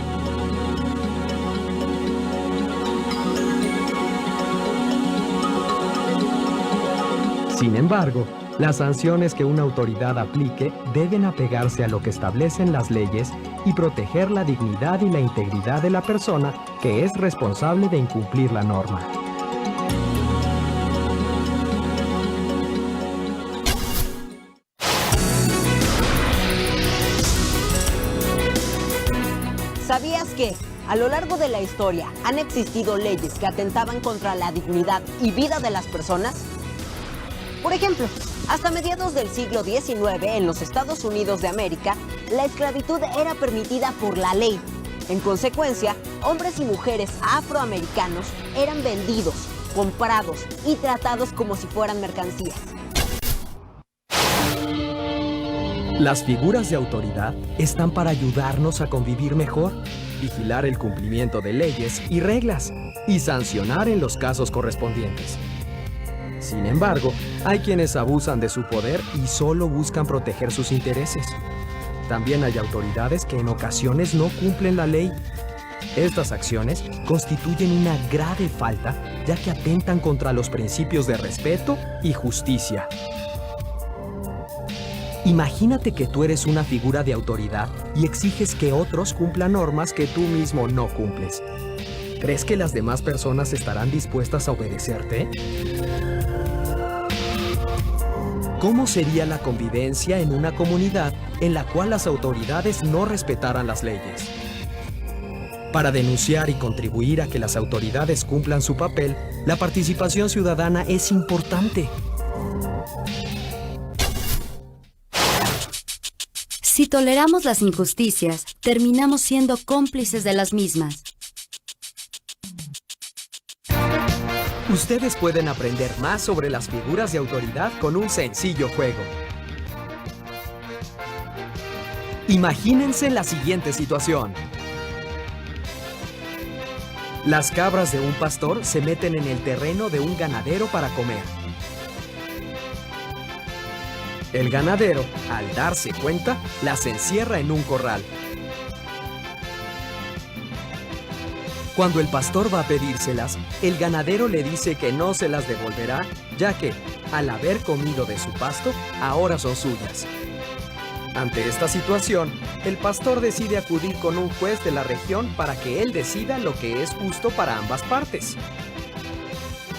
Sin embargo, las sanciones que una autoridad aplique deben apegarse a lo que establecen las leyes y proteger la dignidad y la integridad de la persona que es responsable de incumplir la norma. ¿Sabías que, a lo largo de la historia, han existido leyes que atentaban contra la dignidad y vida de las personas? Por ejemplo, hasta mediados del siglo XIX, en los Estados Unidos de América, la esclavitud era permitida por la ley. En consecuencia, hombres y mujeres afroamericanos eran vendidos, comprados y tratados como si fueran mercancías. Las figuras de autoridad están para ayudarnos a convivir mejor, vigilar el cumplimiento de leyes y reglas y sancionar en los casos correspondientes. Sin embargo, hay quienes abusan de su poder y solo buscan proteger sus intereses. También hay autoridades que en ocasiones no cumplen la ley. Estas acciones constituyen una grave falta, ya que atentan contra los principios de respeto y justicia. Imagínate que tú eres una figura de autoridad y exiges que otros cumplan normas que tú mismo no cumples. ¿Crees que las demás personas estarán dispuestas a obedecerte? ¿Cómo sería la convivencia en una comunidad en la cual las autoridades no respetaran las leyes? Para denunciar y contribuir a que las autoridades cumplan su papel, la participación ciudadana es importante. Si toleramos las injusticias, terminamos siendo cómplices de las mismas. Ustedes pueden aprender más sobre las figuras de autoridad con un sencillo juego. Imagínense la siguiente situación. Las cabras de un pastor se meten en el terreno de un ganadero para comer. El ganadero, al darse cuenta, las encierra en un corral. Cuando el pastor va a pedírselas, el ganadero le dice que no se las devolverá, ya que, al haber comido de su pasto, ahora son suyas. Ante esta situación, el pastor decide acudir con un juez de la región para que él decida lo que es justo para ambas partes.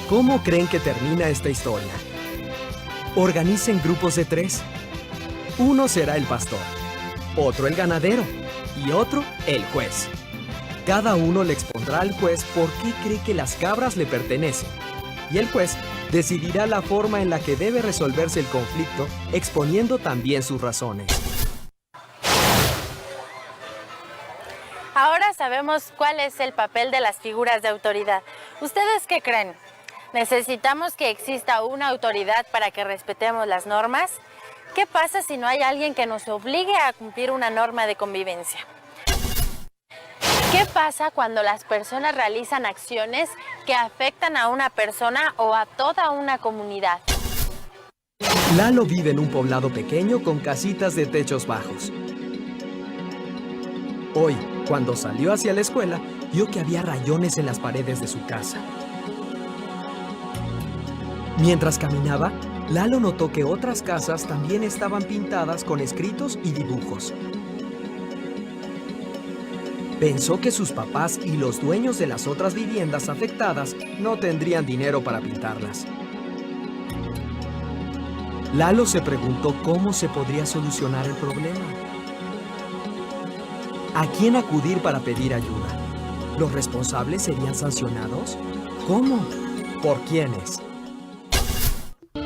¿Cómo creen que termina esta historia? Organicen grupos de 3. Uno será el pastor, otro el ganadero y otro el juez. Cada uno le expondrá al juez por qué cree que las cabras le pertenecen. Y el juez decidirá la forma en la que debe resolverse el conflicto, exponiendo también sus razones. Ahora sabemos cuál es el papel de las figuras de autoridad. ¿Ustedes qué creen? ¿Necesitamos que exista una autoridad para que respetemos las normas? ¿Qué pasa si no hay alguien que nos obligue a cumplir una norma de convivencia? ¿Qué pasa cuando las personas realizan acciones que afectan a una persona o a toda una comunidad? Lalo vive en un poblado pequeño con casitas de techos bajos. Hoy, cuando salió hacia la escuela, vio que había rayones en las paredes de su casa. Mientras caminaba, Lalo notó que otras casas también estaban pintadas con escritos y dibujos. Pensó que sus papás y los dueños de las otras viviendas afectadas no tendrían dinero para pintarlas. Lalo se preguntó cómo se podría solucionar el problema. ¿A quién acudir para pedir ayuda? ¿Los responsables serían sancionados? ¿Cómo? ¿Por quiénes?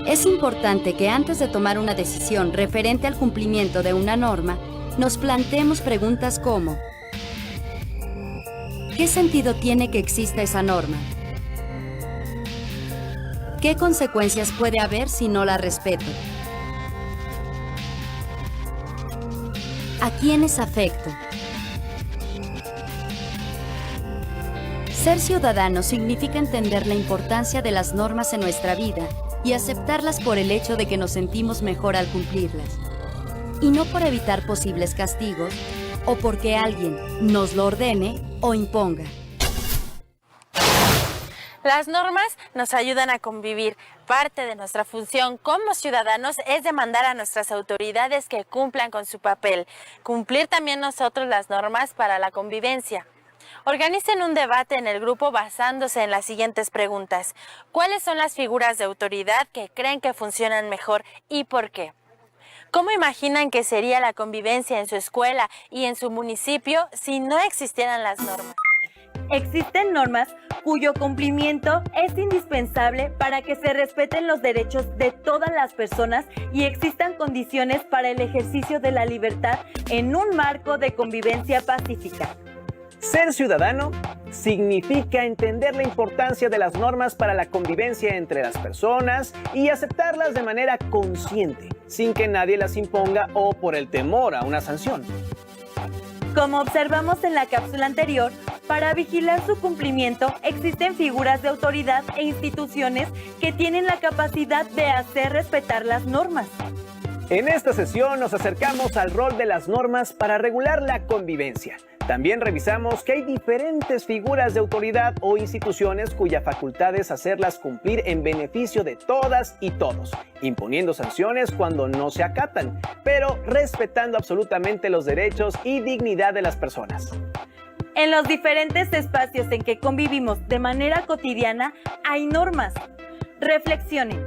Es importante que antes de tomar una decisión referente al cumplimiento de una norma, nos planteemos preguntas como: ¿qué sentido tiene que exista esa norma? ¿Qué consecuencias puede haber si no la respeto? ¿A quiénes afecto? Ser ciudadano significa entender la importancia de las normas en nuestra vida y aceptarlas por el hecho de que nos sentimos mejor al cumplirlas, y no por evitar posibles castigos o porque alguien nos lo ordene o imponga. Las normas nos ayudan a convivir. Parte de nuestra función como ciudadanos es demandar a nuestras autoridades que cumplan con su papel. Cumplir también nosotros las normas para la convivencia. Organicen un debate en el grupo basándose en las siguientes preguntas. ¿Cuáles son las figuras de autoridad que creen que funcionan mejor y por qué? ¿Cómo imaginan que sería la convivencia en su escuela y en su municipio si no existieran las normas? Existen normas cuyo cumplimiento es indispensable para que se respeten los derechos de todas las personas y existan condiciones para el ejercicio de la libertad en un marco de convivencia pacífica. Ser ciudadano significa entender la importancia de las normas para la convivencia entre las personas y aceptarlas de manera consciente, sin que nadie las imponga o por el temor a una sanción. Como observamos en la cápsula anterior, para vigilar su cumplimiento existen figuras de autoridad e instituciones que tienen la capacidad de hacer respetar las normas. En esta sesión nos acercamos al rol de las normas para regular la convivencia. También revisamos que hay diferentes figuras de autoridad o instituciones cuya facultad es hacerlas cumplir en beneficio de todas y todos, imponiendo sanciones cuando no se acatan, pero respetando absolutamente los derechos y dignidad de las personas. En los diferentes espacios en que convivimos de manera cotidiana hay normas. Reflexionen.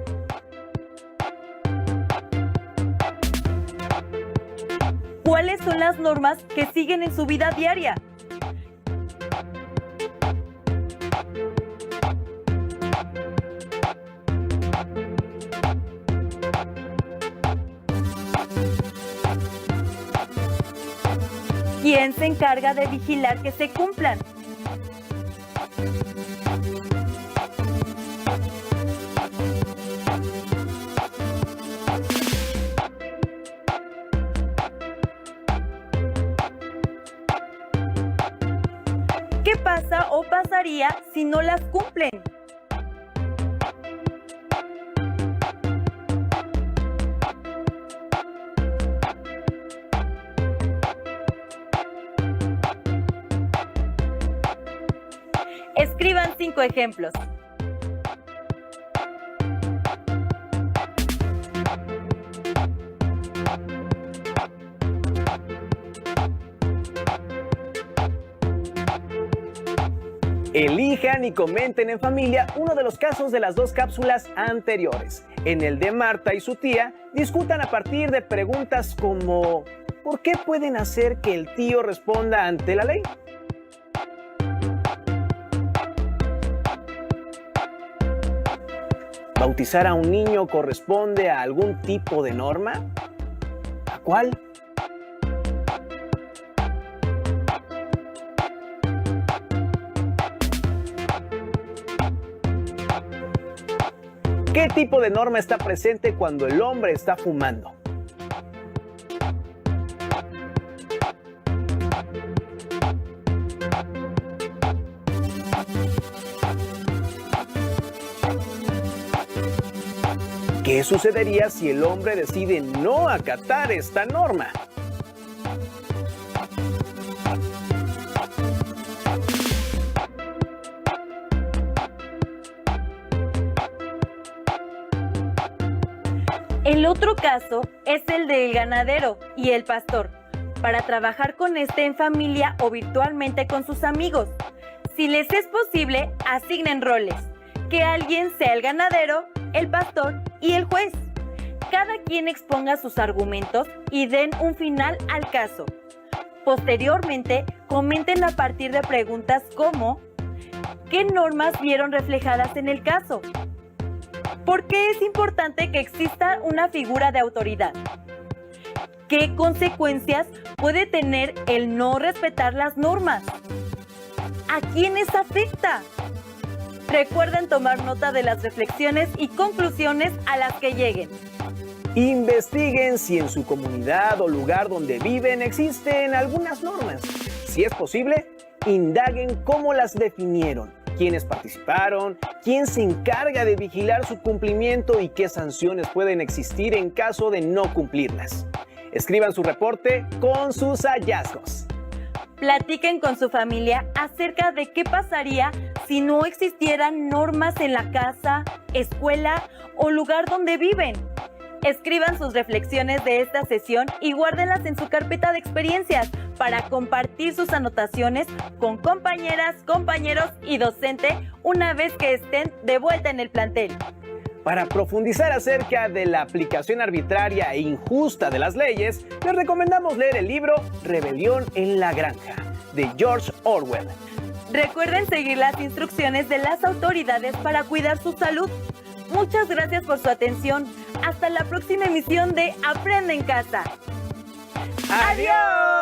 ¿Cuáles son las normas que siguen en su vida diaria? ¿Quién se encarga de vigilar que se cumplan? ¿Qué pasa o pasaría si no las cumplen? Escriban 5 ejemplos. Elijan y comenten en familia uno de los casos de las 2 cápsulas anteriores. En el de Marta y su tía, discutan a partir de preguntas como ¿por qué pueden hacer que el tío responda ante la ley? ¿Bautizar a un niño corresponde a algún tipo de norma? ¿A cuál? ¿Qué tipo de norma está presente cuando el hombre está fumando? ¿Qué sucedería si el hombre decide no acatar esta norma? El otro caso es el del ganadero y el pastor, para trabajar con este en familia o virtualmente con sus amigos. Si les es posible, asignen roles, que alguien sea el ganadero, el pastor y el juez. Cada quien exponga sus argumentos y den un final al caso. Posteriormente, comenten a partir de preguntas como ¿qué normas vieron reflejadas en el caso? ¿Por qué es importante que exista una figura de autoridad? ¿Qué consecuencias puede tener el no respetar las normas? ¿A quiénes afecta? Recuerden tomar nota de las reflexiones y conclusiones a las que lleguen. Investiguen si en su comunidad o lugar donde viven existen algunas normas. Si es posible, indaguen cómo las definieron, quiénes participaron, quién se encarga de vigilar su cumplimiento y qué sanciones pueden existir en caso de no cumplirlas. Escriban su reporte con sus hallazgos. Platiquen con su familia acerca de qué pasaría si no existieran normas en la casa, escuela o lugar donde viven. Escriban sus reflexiones de esta sesión y guárdenlas en su carpeta de experiencias para compartir sus anotaciones con compañeras, compañeros y docente una vez que estén de vuelta en el plantel. Para profundizar acerca de la aplicación arbitraria e injusta de las leyes, les recomendamos leer el libro Rebelión en la Granja, de George Orwell. Recuerden seguir las instrucciones de las autoridades para cuidar su salud. Muchas gracias por su atención. Hasta la próxima emisión de Aprende en Casa. ¡Adiós!